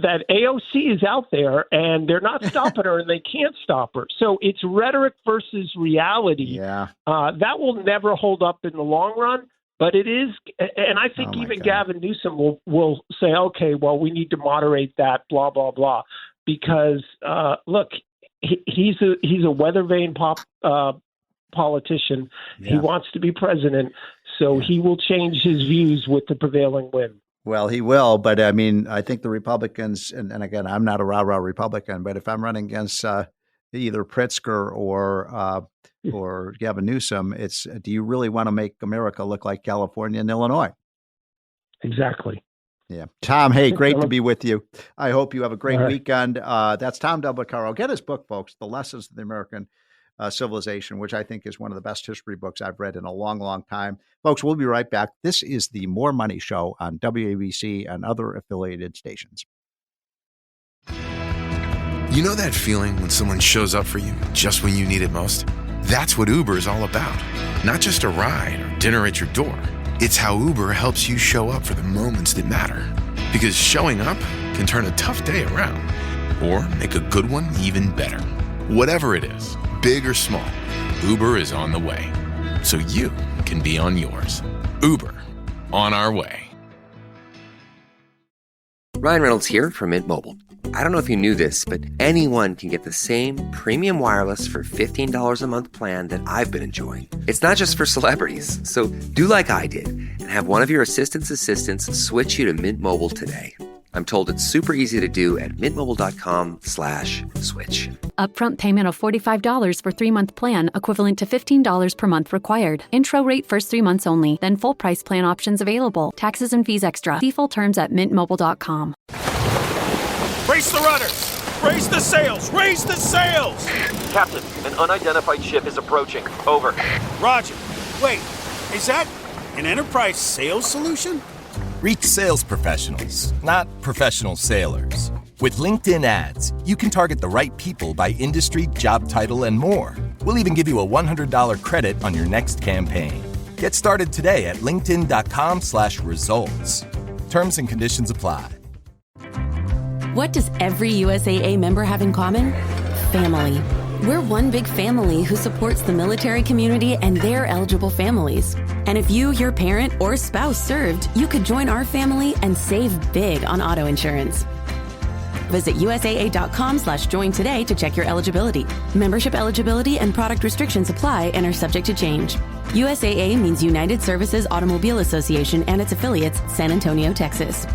That AOC is out there and they're not stopping her and they can't stop her. So it's rhetoric versus reality.
Yeah.
That will never hold up in the long run, but it is. And I think even Gavin Newsom will say, okay, well, we need to moderate that, blah, blah, blah. Because, look, he's a weather vane politician. Yeah. He wants to be president, so he will change his views with the prevailing wind.
Well, he will, but I mean, I think the Republicans, and again, I'm not a rah-rah Republican, but if I'm running against either Pritzker or Gavin Newsom, it's, do you really want to make America look like California and Illinois?
Exactly.
Yeah. Tom, hey, great to be with you. I hope you have a great weekend. That's Tom Del Beccaro. Get his book, folks, The Lessons of the American Civilization, which I think is one of the best history books I've read in a long, long time. Folks, we'll be right back. This is the More Money Show on WABC and other affiliated stations.
You know that feeling when someone shows up for you just when you need it most? That's what Uber is all about. Not just a ride or dinner at your door. It's how Uber helps you show up for the moments that matter. Because showing up can turn a tough day around or make a good one even better. Whatever it is, big or small, Uber is on the way, so you can be on yours. Uber, on our way.
Ryan Reynolds here from Mint Mobile. I don't know if you knew this, but anyone can get the same premium wireless for $15 a month plan that I've been enjoying. It's not just for celebrities, so do like I did and have one of your assistants switch you to Mint Mobile today. I'm told it's super easy to do at mintmobile.com/switch.
Upfront payment of $45 for 3-month plan, equivalent to $15 per month required. Intro rate first 3 months only, then full price plan options available. Taxes and fees extra. See full terms at mintmobile.com.
Brace the rudders! Raise the sails! Raise the sails!
Captain, an unidentified ship is approaching. Over.
Roger. Wait, is that an enterprise sales solution?
Reach sales professionals, not professional sailors. With LinkedIn ads, you can target the right people by industry, job title, and more. We'll even give you a $100 credit on your next campaign. Get started today at linkedin.com/results. Terms and conditions apply.
What does every USAA member have in common? Family. We're one big family who supports the military community and their eligible families. And if you, your parent, or spouse served, you could join our family and save big on auto insurance. Visit USAA.com/join today to check your eligibility. Membership eligibility and product restrictions apply and are subject to change. USAA means United Services Automobile Association and its affiliates, San Antonio, Texas.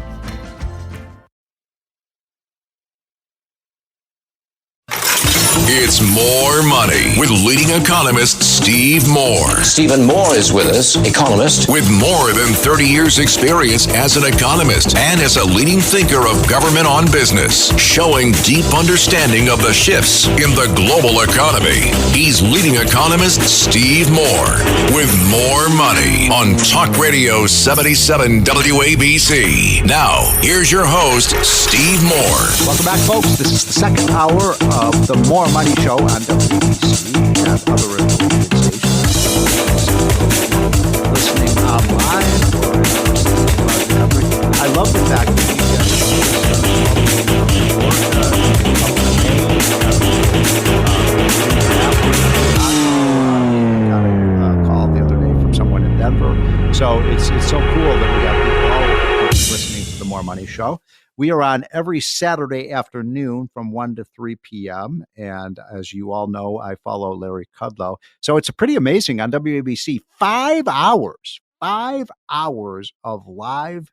It's More Money with leading economist Steve Moore.
Stephen Moore is with us, economist.
With more than 30 years experience as an economist and as a leading thinker of government on business, showing deep understanding of the shifts in the global economy. He's leading economist Steve Moore with More Money on Talk Radio 77 WABC. Now, here's your host, Steve Moore.
Welcome back, folks. This is the second hour of the More Money Show on WABC and other affiliated stations. Listening online or around the country. I love the fact that you get got a call the other day from someone in Denver. So it's so cool that we have people all over listening to the More Money Show. We are on every Saturday afternoon from 1 to 3 p.m. And as you all know, I follow Larry Kudlow. So it's pretty amazing on WABC. 5 hours of live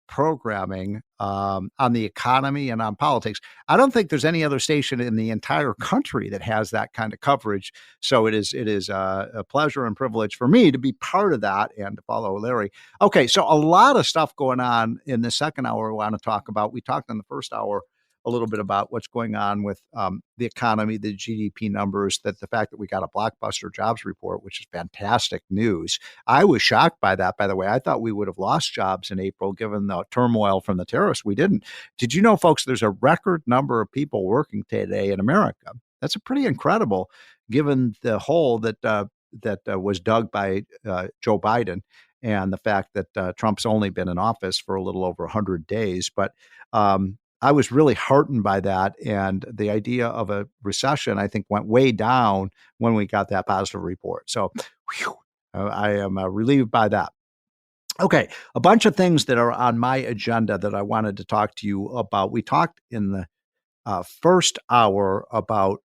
programming on the economy and on politics. I don't think there's any other station in the entire country that has that kind of coverage. So it is a pleasure and privilege for me to be part of that and to follow Larry. Okay, so a lot of stuff going on in the second hour we want to talk about. We talked in the first hour a little bit about what's going on with the economy, the GDP numbers, that the fact that we got a blockbuster jobs report, which is fantastic news. I was shocked by that, by the way. I thought we would have lost jobs in April, given the turmoil from the tariffs. We didn't. Did you know, folks, there's a record number of people working today in America? That's a pretty incredible, given the hole that was dug by Joe Biden and the fact that Trump's only been in office for a little over 100 days. But I was really heartened by that. And the idea of a recession, I think, went way down when we got that positive report. So I am relieved by that. Okay, a bunch of things that are on my agenda that I wanted to talk to you about. We talked in the first hour about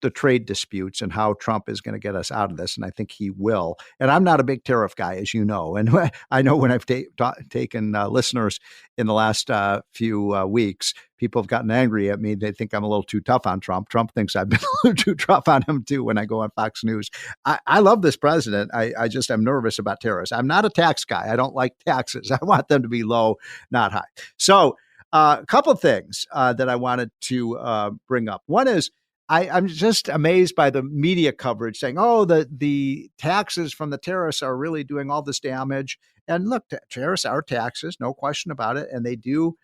the trade disputes and how Trump is going to get us out of this, and I think he will. And I'm not a big tariff guy, as you know, and I know when I've taken listeners in the last few weeks, people have gotten angry at me. They think I'm a little too tough on Trump. Trump thinks I've been a little too tough on him too when I go on Fox News. I love this president. I just am nervous about tariffs. I'm not a tax guy. I don't like taxes. I want them to be low, not high. So a couple of things that I wanted to bring up. One is I'm just amazed by the media coverage saying, oh, the taxes from the tariffs are really doing all this damage. And look, tariffs are taxes, no question about it. And they do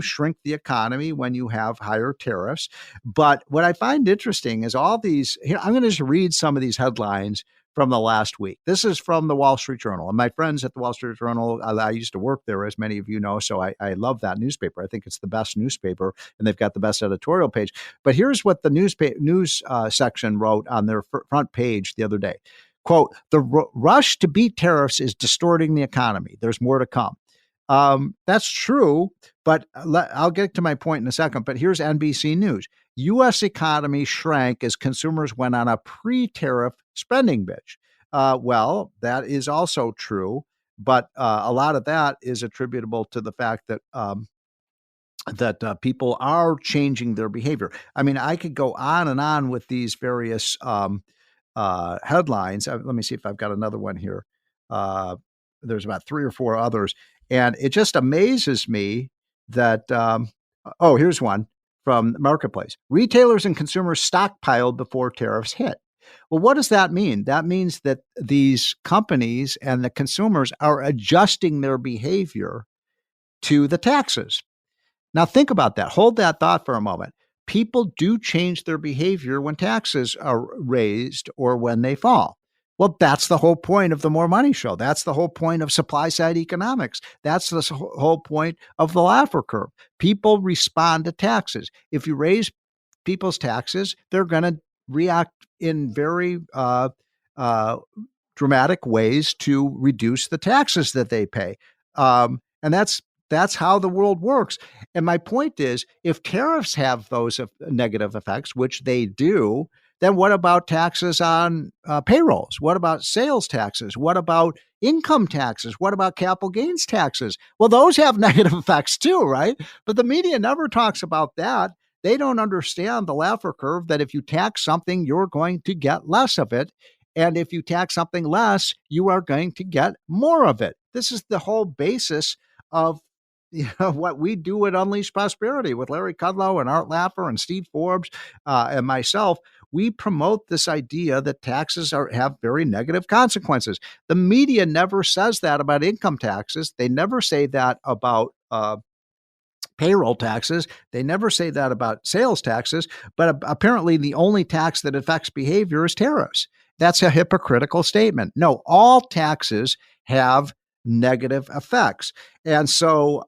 shrink the economy when you have higher tariffs. But what I find interesting is all these, I'm going to just read some of these headlines from the last week. This is from the Wall Street Journal. And my friends at the Wall Street Journal, I used to work there, as many of you know, so I love that newspaper. I think it's the best newspaper, and they've got the best editorial page. But here's what the news section wrote on their front page the other day. Quote, the rush to beat tariffs is distorting the economy. There's more to come. That's true, but I'll get to my point in a second. But here's NBC News. U.S. economy shrank as consumers went on a pre-tariff spending binge. Well, that is also true, but a lot of that is attributable to the fact that people are changing their behavior. I mean, I could go on and on with these various headlines. Let me see if I've got another one here. There's about 3 or 4 others. And it just amazes me that, here's one from Marketplace. Retailers and consumers stockpiled before tariffs hit. Well, what does that mean? That means that these companies and the consumers are adjusting their behavior to the taxes. Now, think about that. Hold that thought for a moment. People do change their behavior when taxes are raised or when they fall. Well, that's the whole point of the More Money Show. That's the whole point of supply-side economics. That's the whole point of the Laffer curve. People respond to taxes. If you raise people's taxes, they're going to react in very dramatic ways to reduce the taxes that they pay. And that's how the world works. And my point is, if tariffs have those negative effects, which they do, then what about taxes on payrolls? What about sales taxes? What about income taxes? What about capital gains taxes? Well, those have negative effects too, right? But the media never talks about that. they don't understand the Laffer curve that if you tax something, you're going to get less of it. And if you tax something less, you are going to get more of it. This is the whole basis of what we do at Unleash Prosperity with Larry Kudlow and Art Laffer and Steve Forbes and myself. We promote this idea that taxes have very negative consequences. The media never says that about income taxes. They never say that about payroll taxes. They never say that about sales taxes, but apparently the only tax that affects behavior is tariffs. That's a hypocritical statement. No, all taxes have negative effects. And so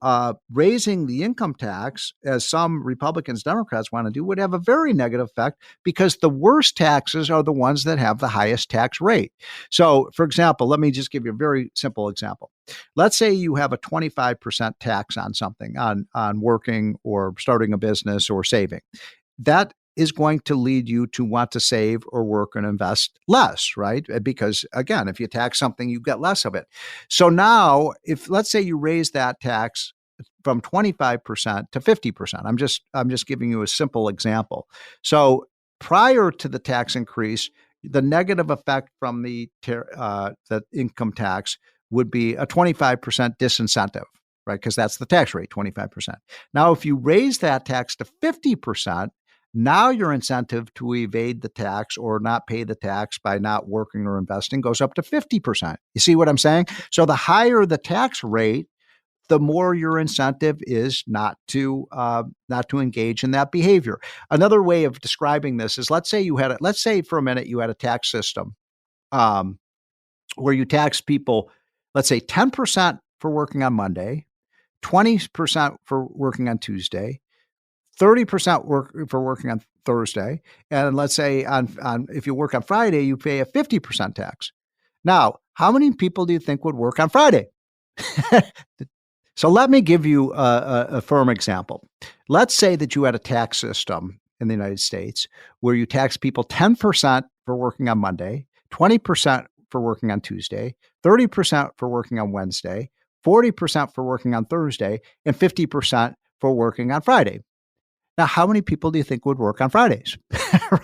raising the income tax, as some Republicans, Democrats want to do, would have a very negative effect because the worst taxes are the ones that have the highest tax rate. So, for example, let me just give you a very simple example. Let's say you have a 25% tax on something, on working or starting a business or saving. That is going to lead you to want to save or work and invest less, right? Because again, if you tax something, you get less of it. So now, if let's say you raise that tax from 25% to 50%, I'm just giving you a simple example. So prior to the tax increase, the negative effect from the income tax would be a 25% disincentive, right? Because that's the tax rate, 25%. Now, if you raise that tax to 50%, now your incentive to evade the tax or not pay the tax by not working or investing goes up to 50%. You see what I'm saying? So the higher the tax rate, the more your incentive is not to engage in that behavior. Another way of describing this is, let's say for a minute you had a tax system where you tax people, let's say 10% for working on Monday, 20% for working on Tuesday, 30% for working on Thursday, and let's say on if you work on Friday, you pay a 50% tax. Now, how many people do you think would work on Friday? So let me give you a firm example. Let's say that you had a tax system in the United States where you tax people 10% for working on Monday, 20% for working on Tuesday, 30% for working on Wednesday, 40% for working on Thursday, and 50% for working on Friday. Now, how many people do you think would work on Fridays?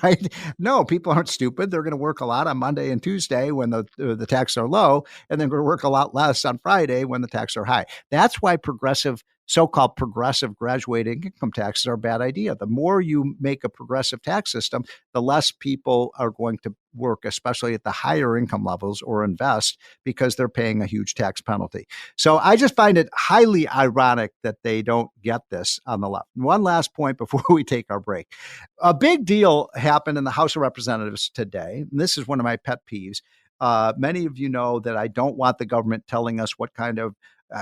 Right? No, people aren't stupid. They're going to work a lot on Monday and Tuesday when the taxes are low, and they're going to work a lot less on Friday when the taxes are high. That's why so-called progressive graduating income taxes are a bad idea. The more you make a progressive tax system, the less people are going to work, especially at the higher income levels, or invest because they're paying a huge tax penalty. So I just find it highly ironic that they don't get this on the left. One last point before we take our break. A big deal happened in the House of Representatives today, and this is one of my pet peeves. Many of you know that I don't want the government telling us what kind of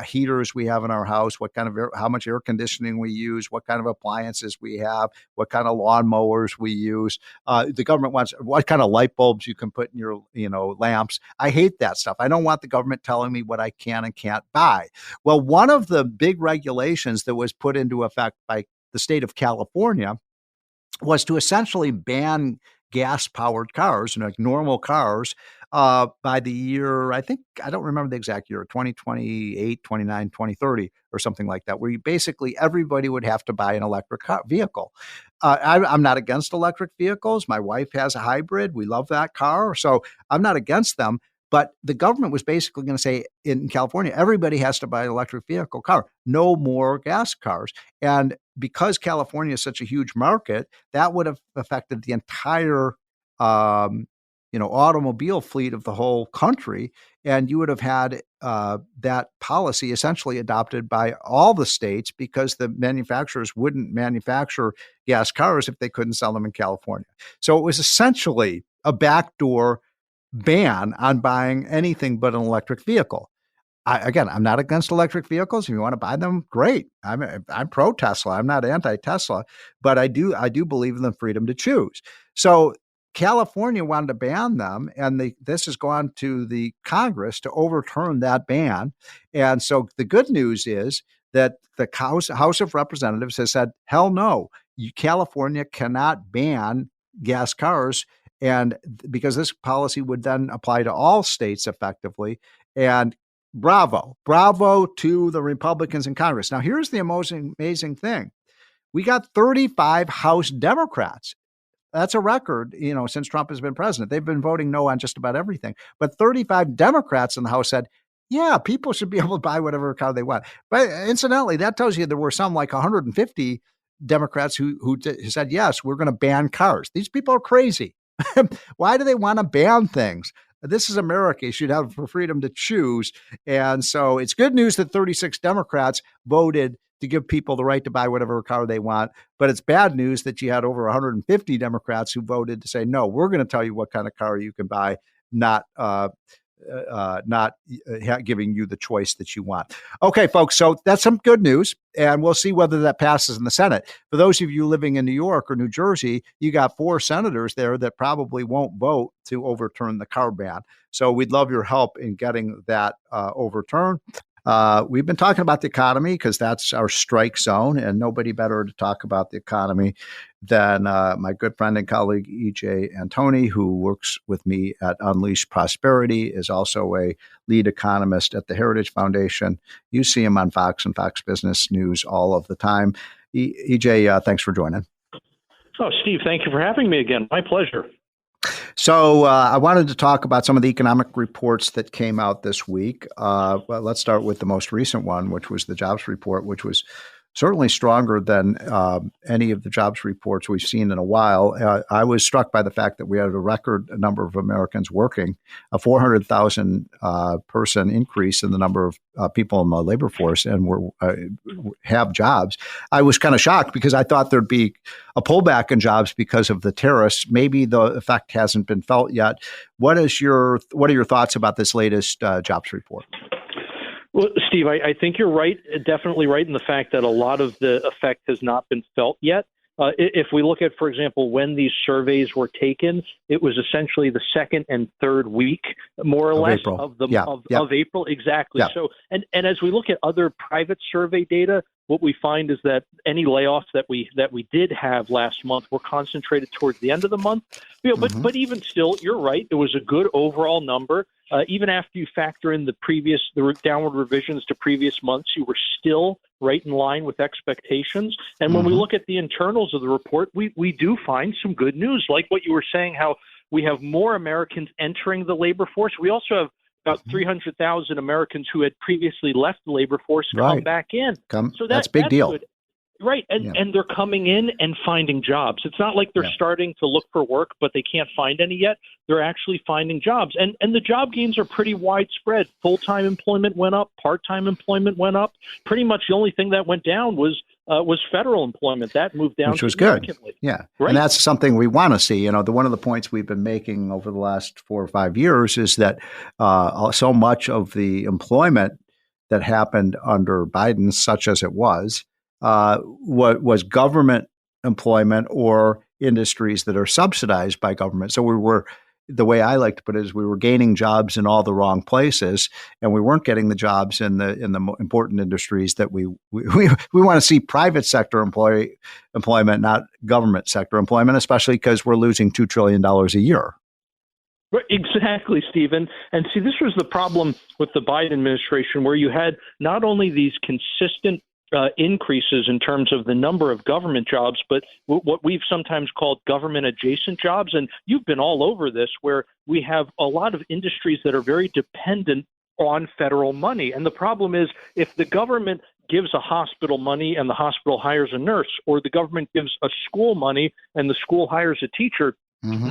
heaters we have in our house, how much air conditioning we use, what kind of appliances we have, what kind of lawnmowers we use. The government wants what kind of light bulbs you can put in your, lamps. I hate that stuff. I don't want the government telling me what I can and can't buy. Well, one of the big regulations that was put into effect by the state of California was to essentially ban gas-powered cars, like normal cars, by the year, I don't remember the exact year, 2028, 29, 2030, or something like that, where basically everybody would have to buy an electric vehicle. I'm not against electric vehicles. My wife has a hybrid. We love that car. So I'm not against them. But the government was basically going to say in California, everybody has to buy an electric vehicle car, no more gas cars. And because California is such a huge market, that would have affected the entire automobile fleet of the whole country. And you would have had that policy essentially adopted by all the states because the manufacturers wouldn't manufacture gas cars if they couldn't sell them in California. So it was essentially a backdoor ban on buying anything but an electric vehicle. I'm not against electric vehicles. If you want to buy them, great. I'm pro Tesla. I'm not anti-Tesla, but I do believe in the freedom to choose. So California wanted to ban them, and this has gone to the Congress to overturn that ban. And so the good news is that the House of Representatives has said, hell no, California cannot ban gas cars, and because this policy would then apply to all states effectively. And bravo to the Republicans in Congress. Now, here's the amazing thing. We got 35 House Democrats. That's a record, since Trump has been president. They've been voting no on just about everything. But 35 Democrats in the House said, yeah, people should be able to buy whatever car they want. But incidentally, that tells you there were some like 150 Democrats who said, yes, we're going to ban cars. These people are crazy. Why do they want to ban things? This is America. You should have freedom to choose. And so it's good news that 36 Democrats voted to give people the right to buy whatever car they want. But it's bad news that you had over 150 Democrats who voted to say, no, we're going to tell you what kind of car you can buy, not giving you the choice that you want. Okay, folks, so that's some good news, and we'll see whether that passes in the Senate. For those of you living in New York or New Jersey, you got 4 senators there that probably won't vote to overturn the car ban. So we'd love your help in getting that overturned. We've been talking about the economy because that's our strike zone, and nobody better to talk about the economy than my good friend and colleague, E.J. Antoni, who works with me at Unleash Prosperity, is also a lead economist at the Heritage Foundation. You see him on Fox and Fox Business News all of the time. E.J., thanks for joining.
Oh, Steve, thank you for having me again. My pleasure.
So I wanted to talk about some of the economic reports that came out this week. Well, let's start with the most recent one, which was the jobs report, which was certainly stronger than any of the jobs reports we've seen in a while. I was struck by the fact that we had a record number of Americans working, a 400,000 person increase in the number of people in the labor force and have jobs. I was kind of shocked because I thought there'd be a pullback in jobs because of the tariffs. Maybe the effect hasn't been felt yet. What are your thoughts about this latest jobs report?
Well, Steve, I think you're right, definitely right in the fact that a lot of the effect has not been felt yet. If we look at, for example, when these surveys were taken, it was essentially the second and third week, more or less,
April.
Of April. Exactly.
Yeah.
So, and as we look at other private survey data, what we find is that any layoffs that we did have last month were concentrated towards the end of the month. But even still, you're right. It was a good overall number. Even after you factor in the downward revisions to previous months, you were still right in line with expectations. And when we look at the internals of the report, we do find some good news, like what you were saying, how we have more Americans entering the labor force. We also have about 300,000 Americans who had previously left the labor force come back in. So
that's a big deal.
Good. Right. And they're coming in and finding jobs. It's not like they're starting to look for work, but they can't find any yet. They're actually finding jobs. And the job gains are pretty widespread. Full-time employment went up. Part-time employment went up. Pretty much the only thing that went down was federal employment. That moved down,
which was good. Yeah.
Right.
And that's something we want to see. One of the points we've been making over the last 4 or 5 years is that so much of the employment that happened under Biden, such as it was government employment or industries that are subsidized by government. So the way I like to put it is we were gaining jobs in all the wrong places, and we weren't getting the jobs in the important industries that we want to see private sector employment, not government sector employment, especially because we're losing $2 trillion a year.
Exactly, Stephen. And see, this was the problem with the Biden administration, where you had not only these consistent increases in terms of the number of government jobs, but what we've sometimes called government adjacent jobs. And you've been all over this, where we have a lot of industries that are very dependent on federal money. And the problem is, if the government gives a hospital money and the hospital hires a nurse, or the government gives a school money and the school hires a teacher,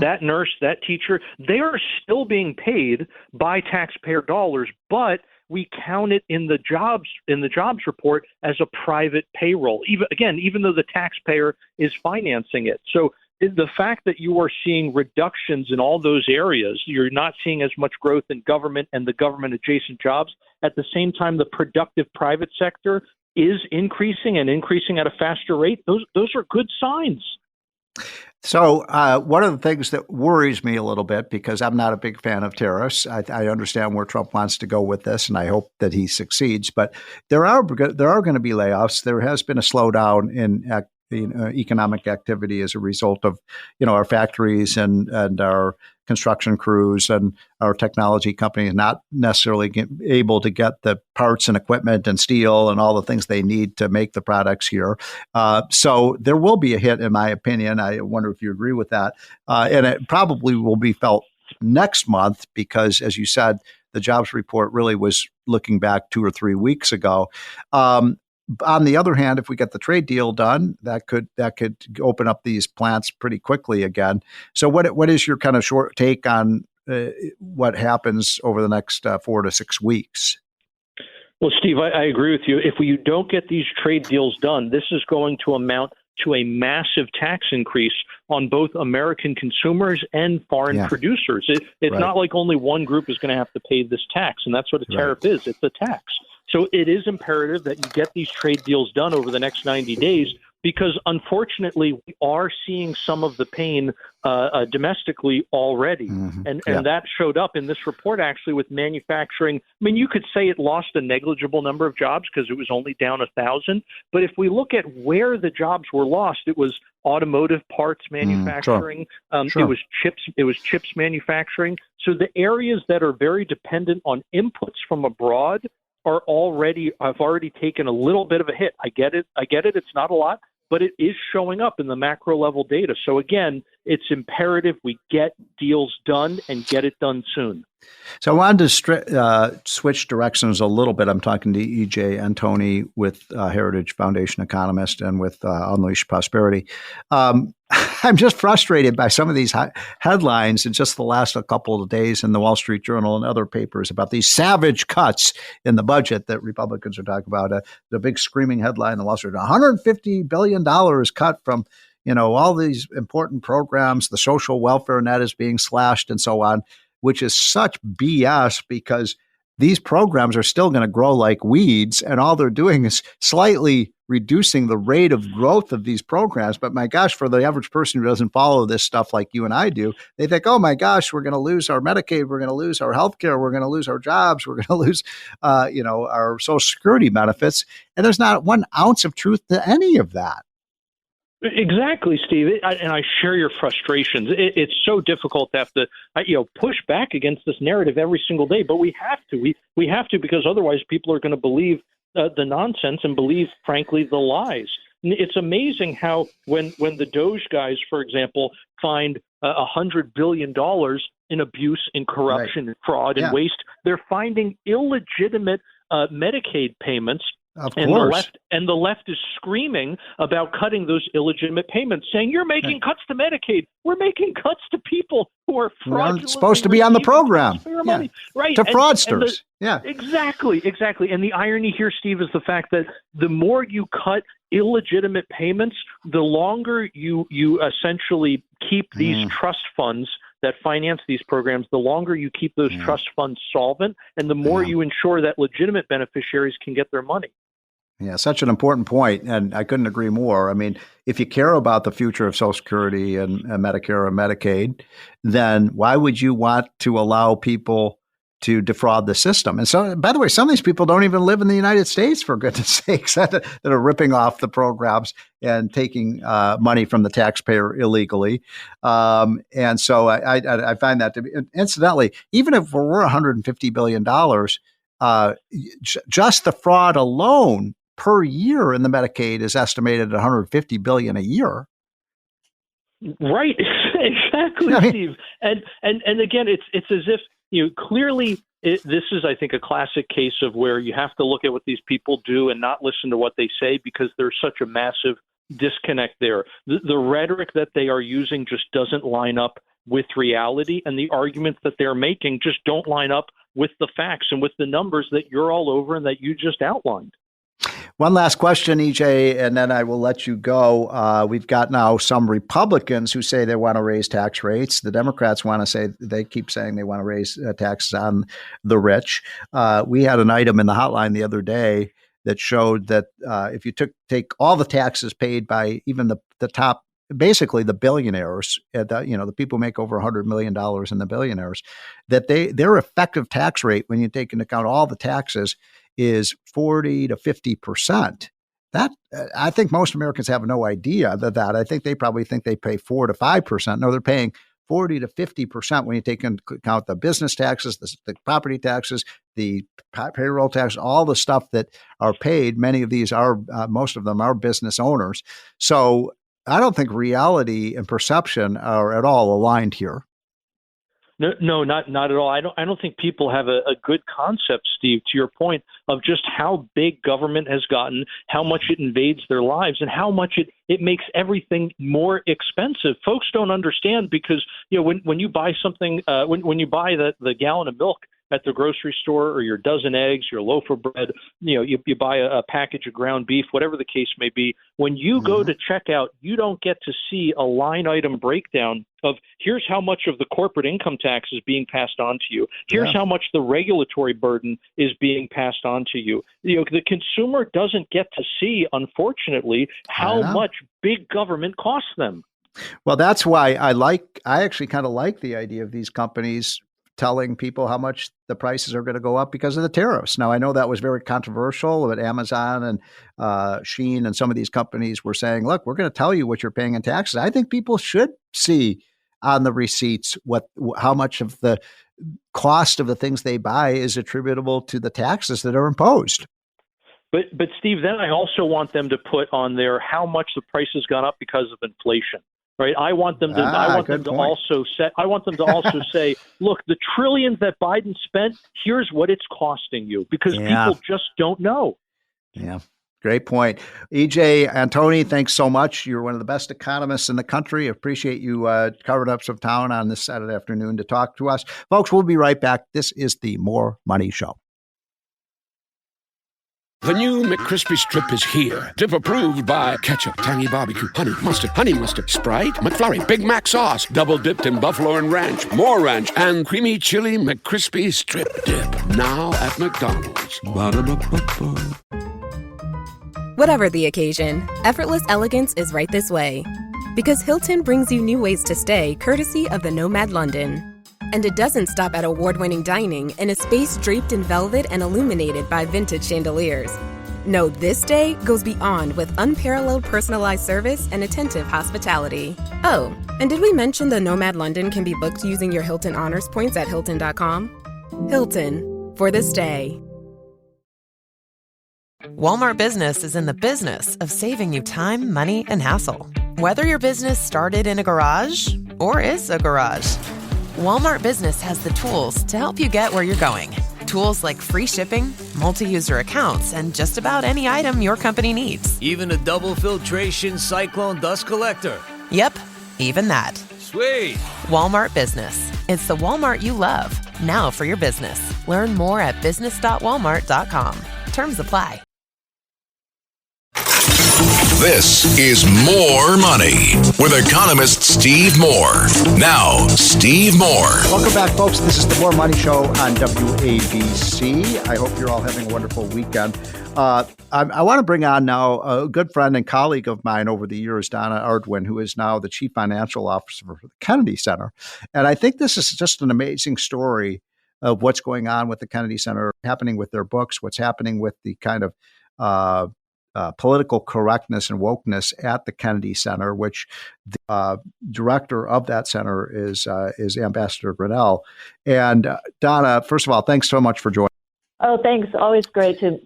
that nurse, that teacher, they are still being paid by taxpayer dollars, but we count it in the jobs report as a private payroll, even though the taxpayer is financing it. So the fact that you are seeing reductions in all those areas, you're not seeing as much growth in government and the government adjacent jobs. At the same time, the productive private sector is increasing and increasing at a faster rate. Those are good signs.
So one of the things that worries me a little bit, because I'm not a big fan of tariffs, I understand where Trump wants to go with this, and I hope that he succeeds. But there are going to be layoffs. There has been a slowdown in economic activity as a result of, our factories and our construction crews and our technology companies not necessarily able to get the parts and equipment and steel and all the things they need to make the products here. So there will be a hit, in my opinion. I wonder if you agree with that. And it probably will be felt next month because, as you said, the jobs report really was looking back 2 or 3 weeks ago. On the other hand, if we get the trade deal done, that could open up these plants pretty quickly again. So what is your kind of short take on what happens over the next 4 to 6 weeks?
Well, Steve, I agree with you. If we don't get these trade deals done, this is going to amount to a massive tax increase on both American consumers and foreign producers. It's not like only one group is going to have to pay this tax, and that's what a tariff is. It's a tax. So it is imperative that you get these trade deals done over the next 90 days because, unfortunately, we are seeing some of the pain domestically already. And that showed up in this report, actually, with manufacturing. I mean, you could say it lost a negligible number of jobs because it was only down 1,000. But if we look at where the jobs were lost, it was automotive parts manufacturing. It was chips manufacturing. So the areas that are very dependent on inputs from abroad have already taken a little bit of a hit. I get it. It's not a lot, but it is showing up in the macro level data. So again, it's imperative we get deals done and get it done soon.
So I wanted to switch directions a little bit. I'm talking to E.J. Antoni with Heritage Foundation economist and with Unleash Prosperity. I'm just frustrated by some of these headlines in just the last couple of days in the Wall Street Journal and other papers about these savage cuts in the budget that Republicans are talking about. The big screaming headline in the Wall Street Journal, $150 billion cut from all these important programs. The social welfare net is being slashed and so on, which is such BS because these programs are still going to grow like weeds, and all they're doing is slightly reducing the rate of growth of these programs. But my gosh, for the average person who doesn't follow this stuff like you and I do, they think, oh my gosh, we're going to lose our Medicaid, we're going to lose our health care, we're going to lose our jobs, we're going to lose, our Social Security benefits. And there's not 1 ounce of truth to any of that.
Exactly, Steve. And I share your frustrations. It's so difficult to have to, push back against this narrative every single day. But we have to. We have to because otherwise people are going to believe the nonsense and believe, frankly, the lies. It's amazing how when the Doge guys, for example, find $100 billion in abuse, in corruption, and fraud, and waste, they're finding illegitimate Medicaid payments.
Of course.
The left is screaming about cutting those illegitimate payments, saying you're making cuts to Medicaid. We're making cuts to people who are fraudulently
supposed to be on the program.
Money. Right.
To fraudsters.
Exactly. And the irony here, Steve, is the fact that the more you cut illegitimate payments, the longer you essentially keep these trust funds that finance these programs, the longer you keep those trust funds solvent, and the more you ensure that legitimate beneficiaries can get their money.
Yeah, such an important point, and I couldn't agree more. I mean, if you care about the future of Social Security and Medicare and Medicaid, then why would you want to allow people to defraud the system? And so, by the way, some of these people don't even live in the United States, for goodness sakes, that are ripping off the programs and taking money from the taxpayer illegally. And so I find that to be, incidentally, even if we're $150 billion, just the fraud alone per year in the Medicaid is estimated at $150 billion a year.
Right, exactly, Steve. And again, it's as if clearly this is, I think, a classic case of where you have to look at what these people do and not listen to what they say because there's such a massive disconnect there. The rhetoric that they are using just doesn't line up with reality, and the arguments that they're making just don't line up with the facts and with the numbers that you're all over and that you just outlined.
One last question, EJ, and then I will let you go. We've got now some Republicans who say they want to raise tax rates. The Democrats keep saying they want to raise taxes on the rich. We had an item in the hotline the other day that showed that if you take all the taxes paid by even the top, basically the billionaires, the people who make over $100 million and the billionaires, that their effective tax rate, when you take into account all the taxes, is 40 to 50%. That I think most Americans have no idea that. I think they probably think they pay 4 to 5%. No, they're paying 40 to 50% when you take into account the business taxes, the property taxes, the payroll tax, all the stuff that are paid. Many of these are, most of them are business owners. So I don't think reality and perception are at all aligned here.
No, not at all. I don't think people have a good concept, Steve, to your point, of just how big government has gotten, how much it invades their lives, and how much it makes everything more expensive. Folks don't understand because when you buy something, when you buy the gallon of milk at the grocery store, or your dozen eggs, your loaf of bread, you buy a package of ground beef, whatever the case may be. When you go to checkout, you don't get to see a line item breakdown of here's how much of the corporate income tax is being passed on to you. Here's how much the regulatory burden is being passed on to you. The consumer doesn't get to see, unfortunately, how much big government costs them.
Well, that's why I actually kind of like the idea of these companies telling people how much the prices are going to go up because of the tariffs. Now, I know that was very controversial, but Amazon and Shein and some of these companies were saying, look, we're going to tell you what you're paying in taxes. I think people should see on the receipts how much of the cost of the things they buy is attributable to the taxes that are imposed.
But Steve, then I also want them to put on there how much the price has gone up because of inflation. Right. I want them to. I want them to also say, look, the trillions that Biden spent, here's what it's costing you, because people just don't know.
Yeah. Great point. EJ Antoni, thanks so much. You're one of the best economists in the country. Appreciate you carving up some time on this Saturday afternoon to talk to us. Folks, we'll be right back. This is the More Money Show.
The new McCrispy Strip is here. Dip approved by ketchup, tangy barbecue, honey mustard, Sprite, McFlurry, Big Mac sauce, double dipped in buffalo and ranch, more ranch, and creamy chili McCrispy Strip Dip. Now at McDonald's. Ba-da-ba-ba-ba.
Whatever the occasion, effortless elegance is right this way. Because Hilton brings you new ways to stay courtesy of the Nomad London. And it doesn't stop at award-winning dining in a space draped in velvet and illuminated by vintage chandeliers. No, this day goes beyond with unparalleled personalized service and attentive hospitality. Oh, and did we mention the Nomad London can be booked using your Hilton Honors points at Hilton.com? Hilton, for the stay.
Walmart Business is in the business of saving you time, money, and hassle. Whether your business started in a garage or is a garage, Walmart Business has the tools to help you get where you're going. Tools like free shipping, multi-user accounts, and just about any item your company needs.
Even a double filtration cyclone dust collector.
Yep, even that.
Sweet.
Walmart Business. It's the Walmart you love. Now for your business. Learn more at business.walmart.com. Terms apply.
This is More Money with economist Steve Moore. Now, Steve Moore.
Welcome back, folks. This is the More Money Show on WABC. I hope you're all having a wonderful weekend. I want to bring on now a good friend and colleague of mine over the years, Donna Ardwin, who is now the Chief Financial Officer for the Kennedy Center. And I think this is just an amazing story of what's going on with the Kennedy Center, happening with their books, what's happening with the kind of political correctness and wokeness at the Kennedy Center, which the director of that center is Ambassador Grinnell. And Donna, first of all, thanks so much for joining.
Oh, thanks. Always great to.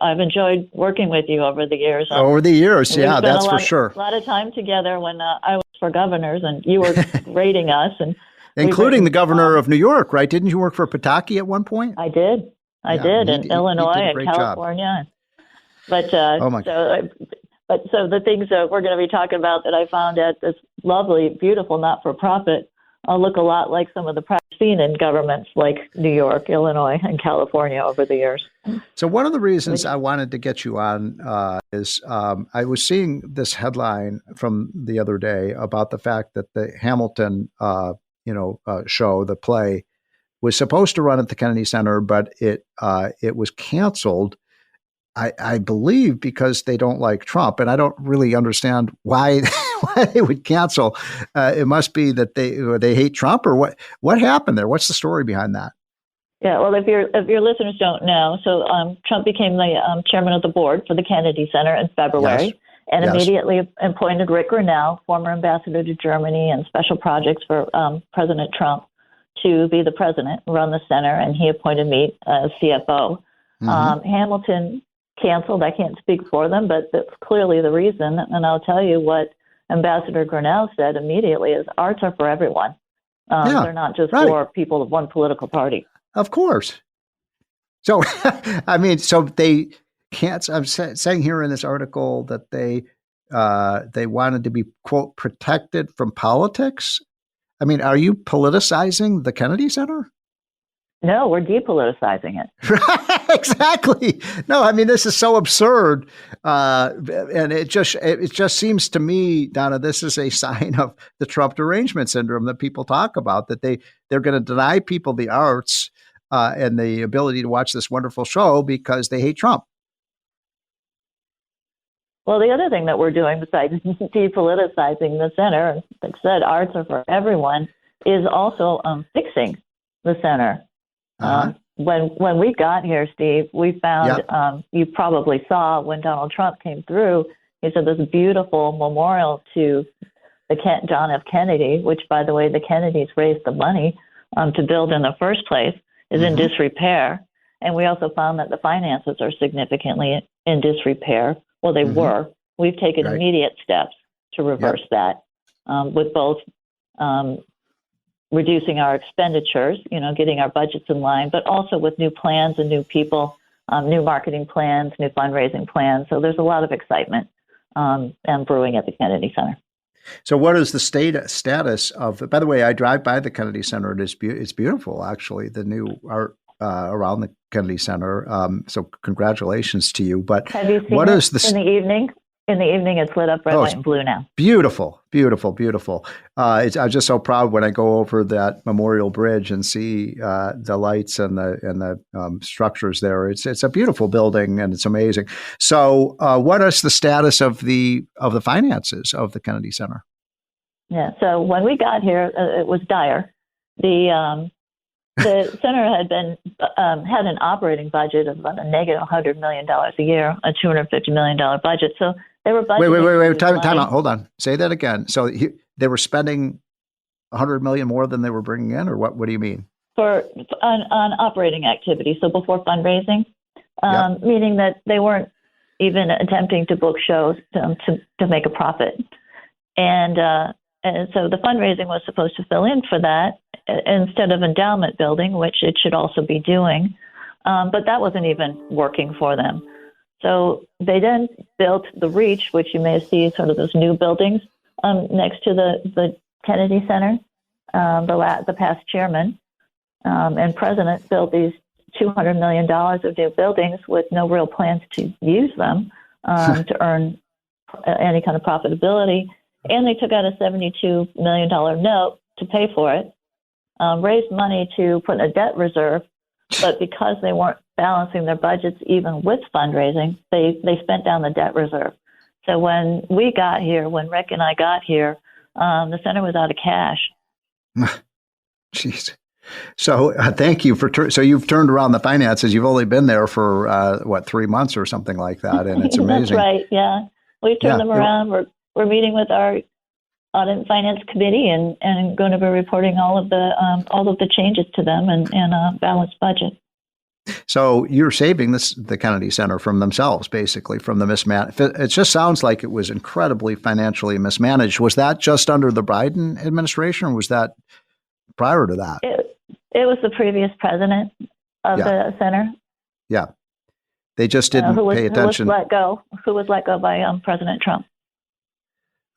I've enjoyed working with you over the years.
Yeah, that's for sure.
A lot of time together when I was for governors, and you were rating us, and
including the governor of New York, right? Didn't you work for Pataki at one point?
I did. In Illinois and California.
Job.
But so the things that we're going to be talking about that I found at this lovely, beautiful not-for-profit look a lot like some of the practice seen in governments like New York, Illinois, and California over the years.
So one of the reasons I wanted to get you on is I was seeing this headline from the other day about the fact that the Hamilton, show, the play, was supposed to run at the Kennedy Center, but it was canceled. I believe because they don't like Trump, and I don't really understand why they would cancel. It must be that they hate Trump, or what happened there? What's the story behind that?
Yeah, well, if your listeners don't know, so Trump became the chairman of the board for the Kennedy Center in February, and immediately appointed Rick Grinnell, former ambassador to Germany and special projects for President Trump, to be the president, run the center, and he appointed me as CFO. Hamilton canceled. I can't speak for them, but that's clearly the reason. And I'll tell you what Ambassador Grinnell said immediately is arts are for everyone. They're not just for people of one political party.
Of course. So, I mean, so they can't, I'm saying here in this article that they wanted to be, quote, protected from politics. I mean, are you politicizing the Kennedy Center?
No, we're depoliticizing it.
Exactly. No, I mean, this is so absurd. And it just seems to me, Donna, this is a sign of the Trump derangement syndrome that people talk about, that they're going to deny people the arts and the ability to watch this wonderful show because they hate Trump.
Well, the other thing that we're doing besides depoliticizing the center, and like I said, arts are for everyone, is also fixing the center. When we got here, Steve, we found, you probably saw when Donald Trump came through, he said this beautiful memorial to John F. Kennedy, which, by the way, the Kennedys raised the money to build in the first place, is in disrepair. And we also found that the finances are significantly in disrepair. Well, they were. We've taken immediate steps to reverse that with both reducing our expenditures, getting our budgets in line, but also with new plans and new people, new marketing plans, new fundraising plans. So there's a lot of excitement and brewing at the Kennedy Center.
So what is the status of, by the way, I drive by the Kennedy Center. It's beautiful, actually, the new art around the Kennedy Center. So congratulations to you. But
have you seen
what
it
is the
in the evening? In the evening, it's lit up red, white, and blue now.
Beautiful, beautiful, beautiful. I'm just so proud when I go over that Memorial Bridge and see the lights and the structures there. It's a beautiful building and it's amazing. So, what is the status of the finances of the Kennedy Center?
Yeah. So when we got here, it was dire. The center had had an operating budget of about a negative $100 million a year, a $250 million budget. So they were budgeting.
Wait, time out. Hold on. Say that again. So they were spending $100 million more than they were bringing in, or what? What do you mean?
On operating activity. So before fundraising, meaning that they weren't even attempting to book shows to make a profit, and so the fundraising was supposed to fill in for that instead of endowment building, which it should also be doing. But that wasn't even working for them. So they then built the Reach, which you may see sort of those new buildings next to the Kennedy Center. The past chairman and president built these $200 million of new buildings with no real plans to use them to earn any kind of profitability. And they took out a $72 million note to pay for it, raised money to put in a debt reserve, but because they weren't balancing their budgets even with fundraising, they spent down the debt reserve. So when we got here, when Rick and I got here, the center was out of cash.
Jeez. So thank you so you've turned around the finances. You've only been there for 3 months or something like that, and it's amazing.
That's right. Yeah, we've turned them around. We're meeting with our Audit and Finance Committee and going to be reporting all of the changes to them and a balanced budget.
So you're saving the Kennedy Center from themselves, basically, from the mismanagement. It just sounds like it was incredibly financially mismanaged. Was that just under the Biden administration, or was that prior to that?
It was the previous president of the center.
Yeah. They just didn't pay attention.
Who was let go by President Trump.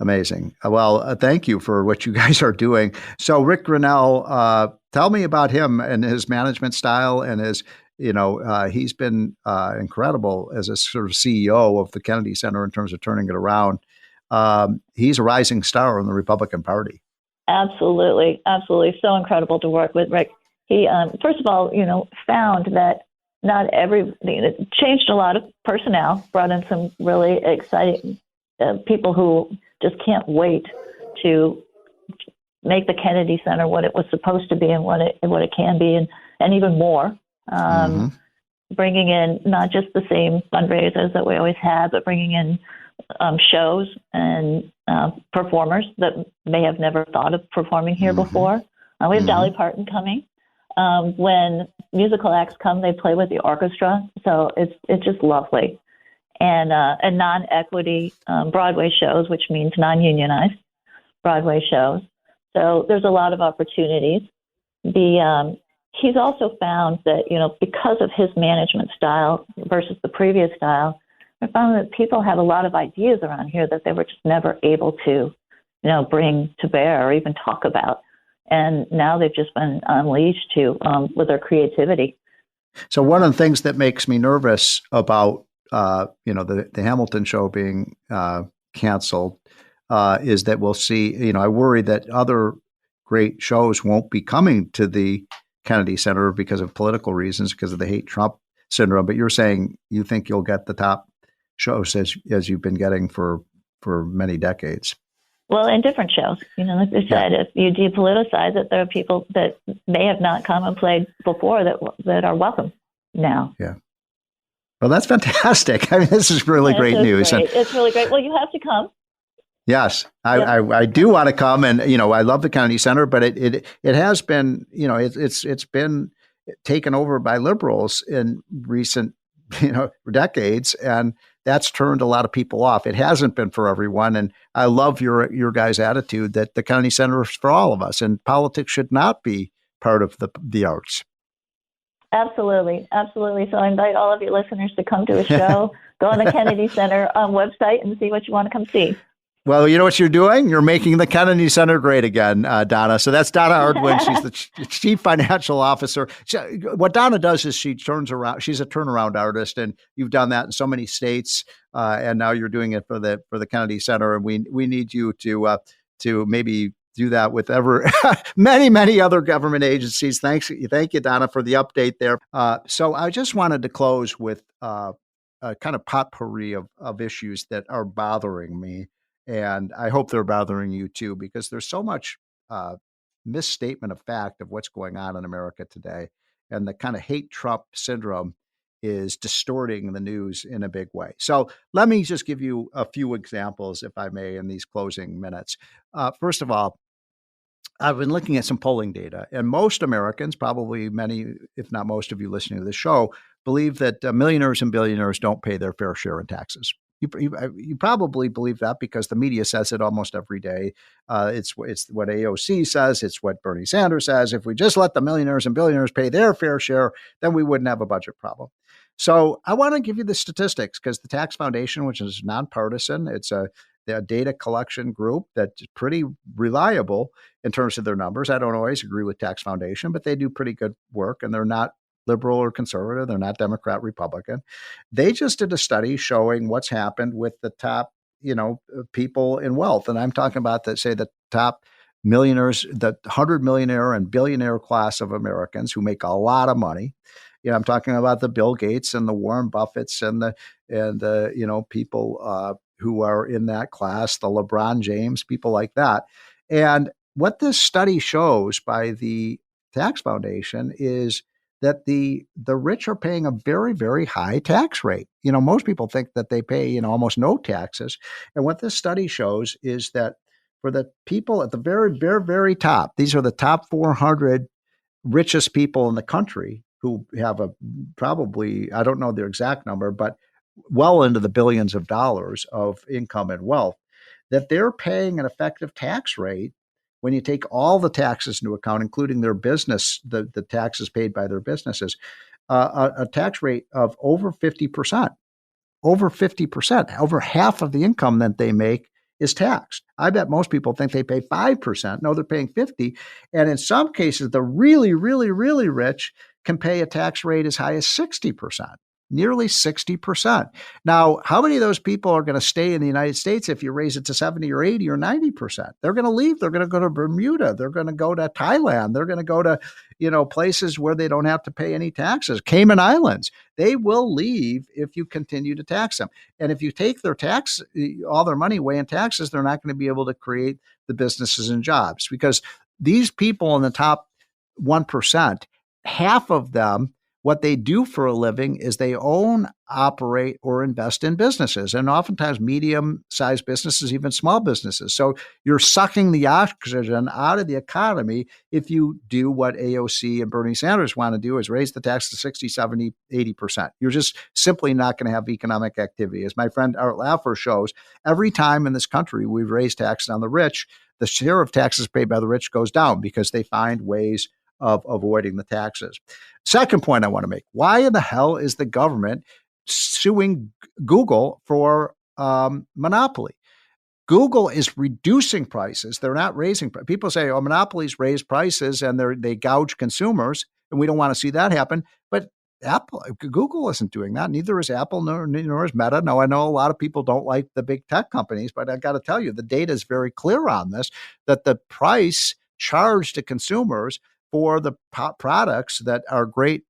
Amazing. Well, thank you for what you guys are doing. So Rick Grinnell, tell me about him and his management style and his, he's been incredible as a sort of CEO of the Kennedy Center in terms of turning it around. He's a rising star in the Republican Party.
Absolutely. Absolutely. So incredible to work with Rick. He, first of all, found that it changed a lot of personnel, brought in some really exciting people who just can't wait to make the Kennedy Center what it was supposed to be and what it can be, and even more. Bringing in not just the same fundraisers that we always have, but bringing in shows and performers that may have never thought of performing here before. We have Dolly Parton coming. When musical acts come, they play with the orchestra, so it's just lovely. And non-equity Broadway shows, which means non-unionized Broadway shows. So there's a lot of opportunities. He's also found that, because of his management style versus the previous style, I found that people have a lot of ideas around here that they were just never able to, bring to bear or even talk about. And now they've just been unleashed with their creativity.
So one of the things that makes me nervous about, the Hamilton show being canceled is that we'll see, I worry that other great shows won't be coming to the Kennedy Center because of political reasons, because of the hate Trump syndrome. But you're saying you think you'll get the top shows as you've been getting for many decades.
Well, in different shows, like I said, if you depoliticize it, there are people that may have not come and played before that are welcome now.
Yeah. Well, that's fantastic. I mean, this is really great news.
Great. It's really great. Well, you have to come.
Yes, I do want to come, and I love the Kennedy Center, but it has been it's been taken over by liberals in recent decades, and that's turned a lot of people off. It hasn't been for everyone, and I love your guys' attitude that the Kennedy Center is for all of us, and politics should not be part of the arts.
Absolutely. So I invite all of your listeners to come to a show, go on the Kennedy Center website and see what you want to come see.
Well, you know what you're doing? You're making the Kennedy Center great again, Donna. So that's Donna Ardwin. She's the chief financial officer. What Donna does is she turns around. She's a turnaround artist, and you've done that in so many states. And now you're doing it for the Kennedy Center. And we need you to maybe do that with many other government agencies. Thank you, Donna, for the update there. So I just wanted to close with a kind of potpourri of issues that are bothering me. And I hope they're bothering you too, because there's so much misstatement of fact of what's going on in America today. And the kind of hate Trump syndrome is distorting the news in a big way. So let me just give you a few examples, if I may, in these closing minutes. First of all, I've been looking at some polling data, and most Americans, probably many, if not most of you listening to the show, believe that millionaires and billionaires don't pay their fair share in taxes. You probably believe that because the media says it almost every day. It's what AOC says. It's what Bernie Sanders says. If we just let the millionaires and billionaires pay their fair share, then we wouldn't have a budget problem. So I want to give you the statistics because the Tax Foundation, which is nonpartisan, it's a data collection group that's pretty reliable in terms of their numbers. I don't always agree with Tax Foundation, but they do pretty good work, and they're not liberal or conservative. They're not Democrat, Republican. They just did a study showing what's happened with the top, people in wealth. And I'm talking about the top millionaires, the 100 millionaire and billionaire class of Americans who make a lot of money. I'm talking about the Bill Gates and the Warren Buffetts and the people who are in that class, the LeBron James, people like that. And what this study shows by the Tax Foundation is that the rich are paying a very, very high tax rate. Most people think that they pay, almost no taxes. And what this study shows is that for the people at the very, very, very top, these are the top 400 richest people in the country who have probably, I don't know their exact number, but well into the billions of dollars of income and wealth, that they're paying an effective tax rate when you take all the taxes into account, including their business, the taxes paid by their businesses, a tax rate of over 50%. Over 50%. Over half of the income that they make is taxed. I bet most people think they pay 5%. No, they're paying 50%. And in some cases, the really, really, really rich can pay a tax rate as high as 60%. nearly 60%. Now, how many of those people are going to stay in the United States if you raise it to 70 or 80 or 90%? They're going to leave. They're going to go to Bermuda. They're going to go to Thailand. They're going to go to, places where they don't have to pay any taxes. Cayman Islands. They will leave if you continue to tax them. And if you take all their money away in taxes, they're not going to be able to create the businesses and jobs, because these people in the top 1%, half of them, what they do for a living is they own, operate, or invest in businesses, and oftentimes medium-sized businesses, even small businesses. So you're sucking the oxygen out of the economy if you do what AOC and Bernie Sanders want to do, is raise the tax to 60, 70, 80%. You're just simply not going to have economic activity. As my friend Art Laffer shows, every time in this country we've raised taxes on the rich, the share of taxes paid by the rich goes down because they find ways of avoiding the taxes. Second point I want to make: why in the hell is the government suing Google for monopoly? Google is reducing prices. They're not raising prices. People say, monopolies raise prices and they gouge consumers, and we don't want to see that happen. But Google isn't doing that. Neither is Apple, nor is Meta. Now, I know a lot of people don't like the big tech companies, but I got to tell you, the data is very clear on this, that the price charged to consumers for the products that our great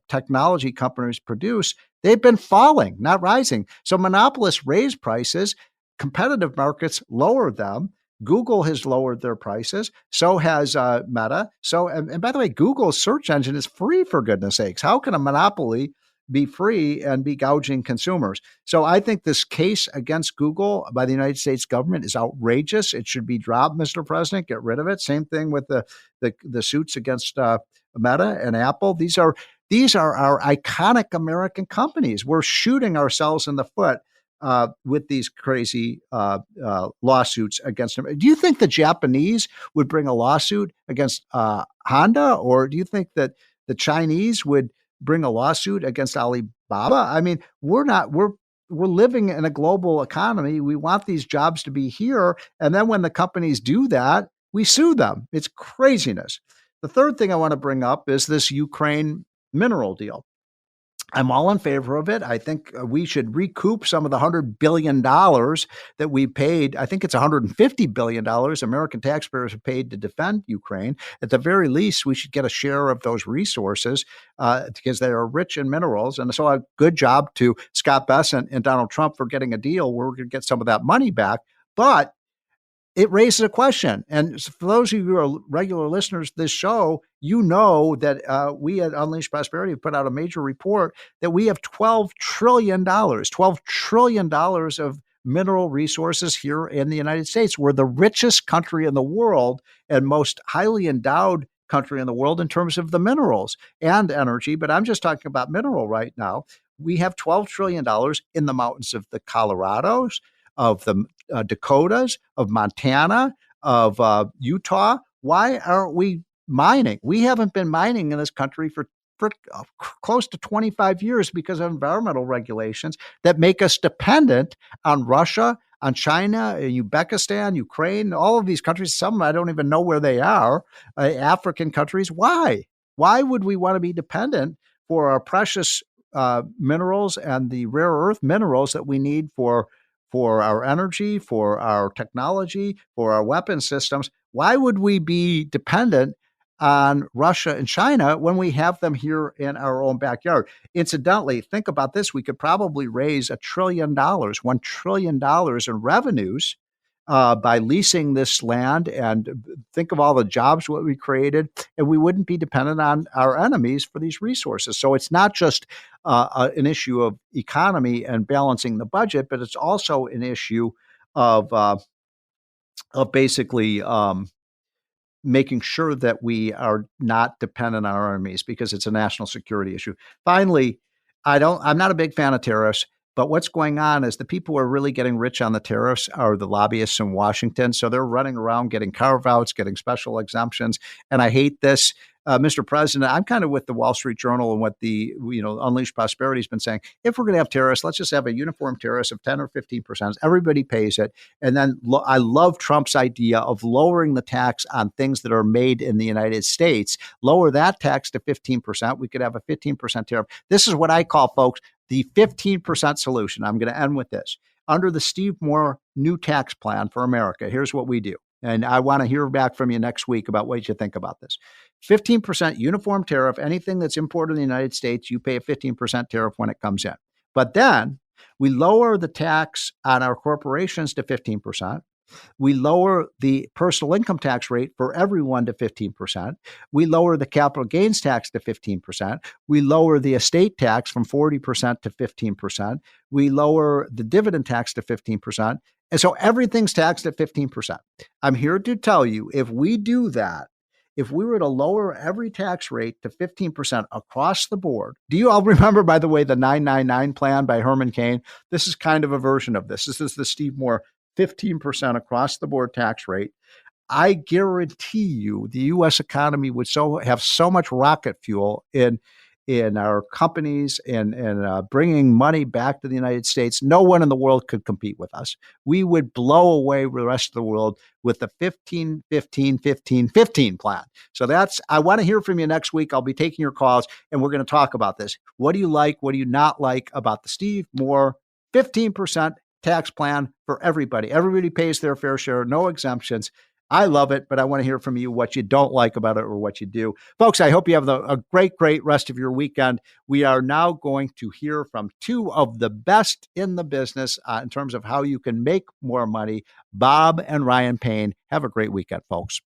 technology companies produce, they've been falling, not rising. So monopolists raise prices, competitive markets lower them. Google has lowered their prices. So has Meta. And by the way, Google's search engine is free, for goodness sakes. How can a monopoly be free and be gouging consumers? So I think this case against Google by the United States government is outrageous. It should be dropped, Mr. President. Get rid of it. Same thing with the suits against Meta and Apple. These are our iconic American companies. We're shooting ourselves in the foot with these crazy lawsuits against them. Do you think the Japanese would bring a lawsuit against Honda, or do you think that the Chinese would bring a lawsuit against Alibaba? I mean, we're living in a global economy. We want these jobs to be here. And then when the companies do that, we sue them. It's craziness. The third thing I want to bring up is this Ukraine mineral deal. I'm all in favor of it. I think we should recoup some of the $100 billion that we paid. I think it's $150 billion American taxpayers have paid to defend Ukraine. At the very least, we should get a share of those resources because they are rich in minerals. And so a good job to Scott Bessent and Donald Trump for getting a deal where we're going to get some of that money back. But it raises a question. And for those of you who are regular listeners to this show, you know that we at Unleashed Prosperity have put out a major report that we have $12 trillion of mineral resources here in the United States. We're the richest country in the world and most highly endowed country in the world in terms of the minerals and energy. But I'm just talking about mineral right now. We have $12 trillion in the mountains of the Colorados, of the Dakotas, of Montana, of Utah. Why aren't we mining? We haven't been mining in this country for close to 25 years because of environmental regulations that make us dependent on Russia, on China, Uzbekistan, Ukraine, all of these countries. Some I don't even know where they are, African countries. Why? Why would we want to be dependent for our precious minerals and the rare earth minerals that we need for our energy, for our technology, for our weapon systems? Why would we be dependent on Russia and China when we have them here in our own backyard? Incidentally, think about this. We could probably raise $1 trillion in revenues by leasing this land, and think of all the jobs what we created, and we wouldn't be dependent on our enemies for these resources. So it's not just an issue of economy and balancing the budget, but it's also an issue of basically making sure that we are not dependent on our enemies, because it's a national security issue. Finally, I'm not a big fan of tariffs. But what's going on is the people who are really getting rich on the tariffs are the lobbyists in Washington. So they're running around getting carve-outs, getting special exemptions. And I hate this. Mr. President, I'm kind of with the Wall Street Journal and what the Unleashed Prosperity has been saying. If we're going to have tariffs, let's just have a uniform tariff of 10 or 15%. Everybody pays it. And then I love Trump's idea of lowering the tax on things that are made in the United States. Lower that tax to 15%. We could have a 15% tariff. This is what I call, folks, the 15% solution. I'm going to end with this. Under the Steve Moore new tax plan for America, here's what we do. And I want to hear back from you next week about what you think about this. 15% uniform tariff. Anything that's imported in the United States, you pay a 15% tariff when it comes in. But then we lower the tax on our corporations to 15%. We lower the personal income tax rate for everyone to 15%. We lower the capital gains tax to 15%. We lower the estate tax from 40% to 15%. We lower the dividend tax to 15%. And so everything's taxed at 15%. I'm here to tell you, if we do that, if we were to lower every tax rate to 15% across the board, do you all remember, by the way, the 999 plan by Herman Cain? This is kind of a version of this. This is the Steve Moore 15% across the board tax rate. I guarantee you the U.S. economy would have so much rocket fuel in our companies and bringing money back to the United States. No one in the world could compete with us. We would blow away the rest of the world with the 15, 15, 15, 15 plan. So I want to hear from you next week. I'll be taking your calls and we're going to talk about this. What do you like? What do you not like about the Steve Moore 15% tax plan for everybody? Everybody pays their fair share, no exemptions. I love it, but I want to hear from you what you don't like about it or what you do. Folks, I hope you have a great rest of your weekend. We are now going to hear from two of the best in the business in terms of how you can make more money, Bob and Ryan Payne. Have a great weekend, folks.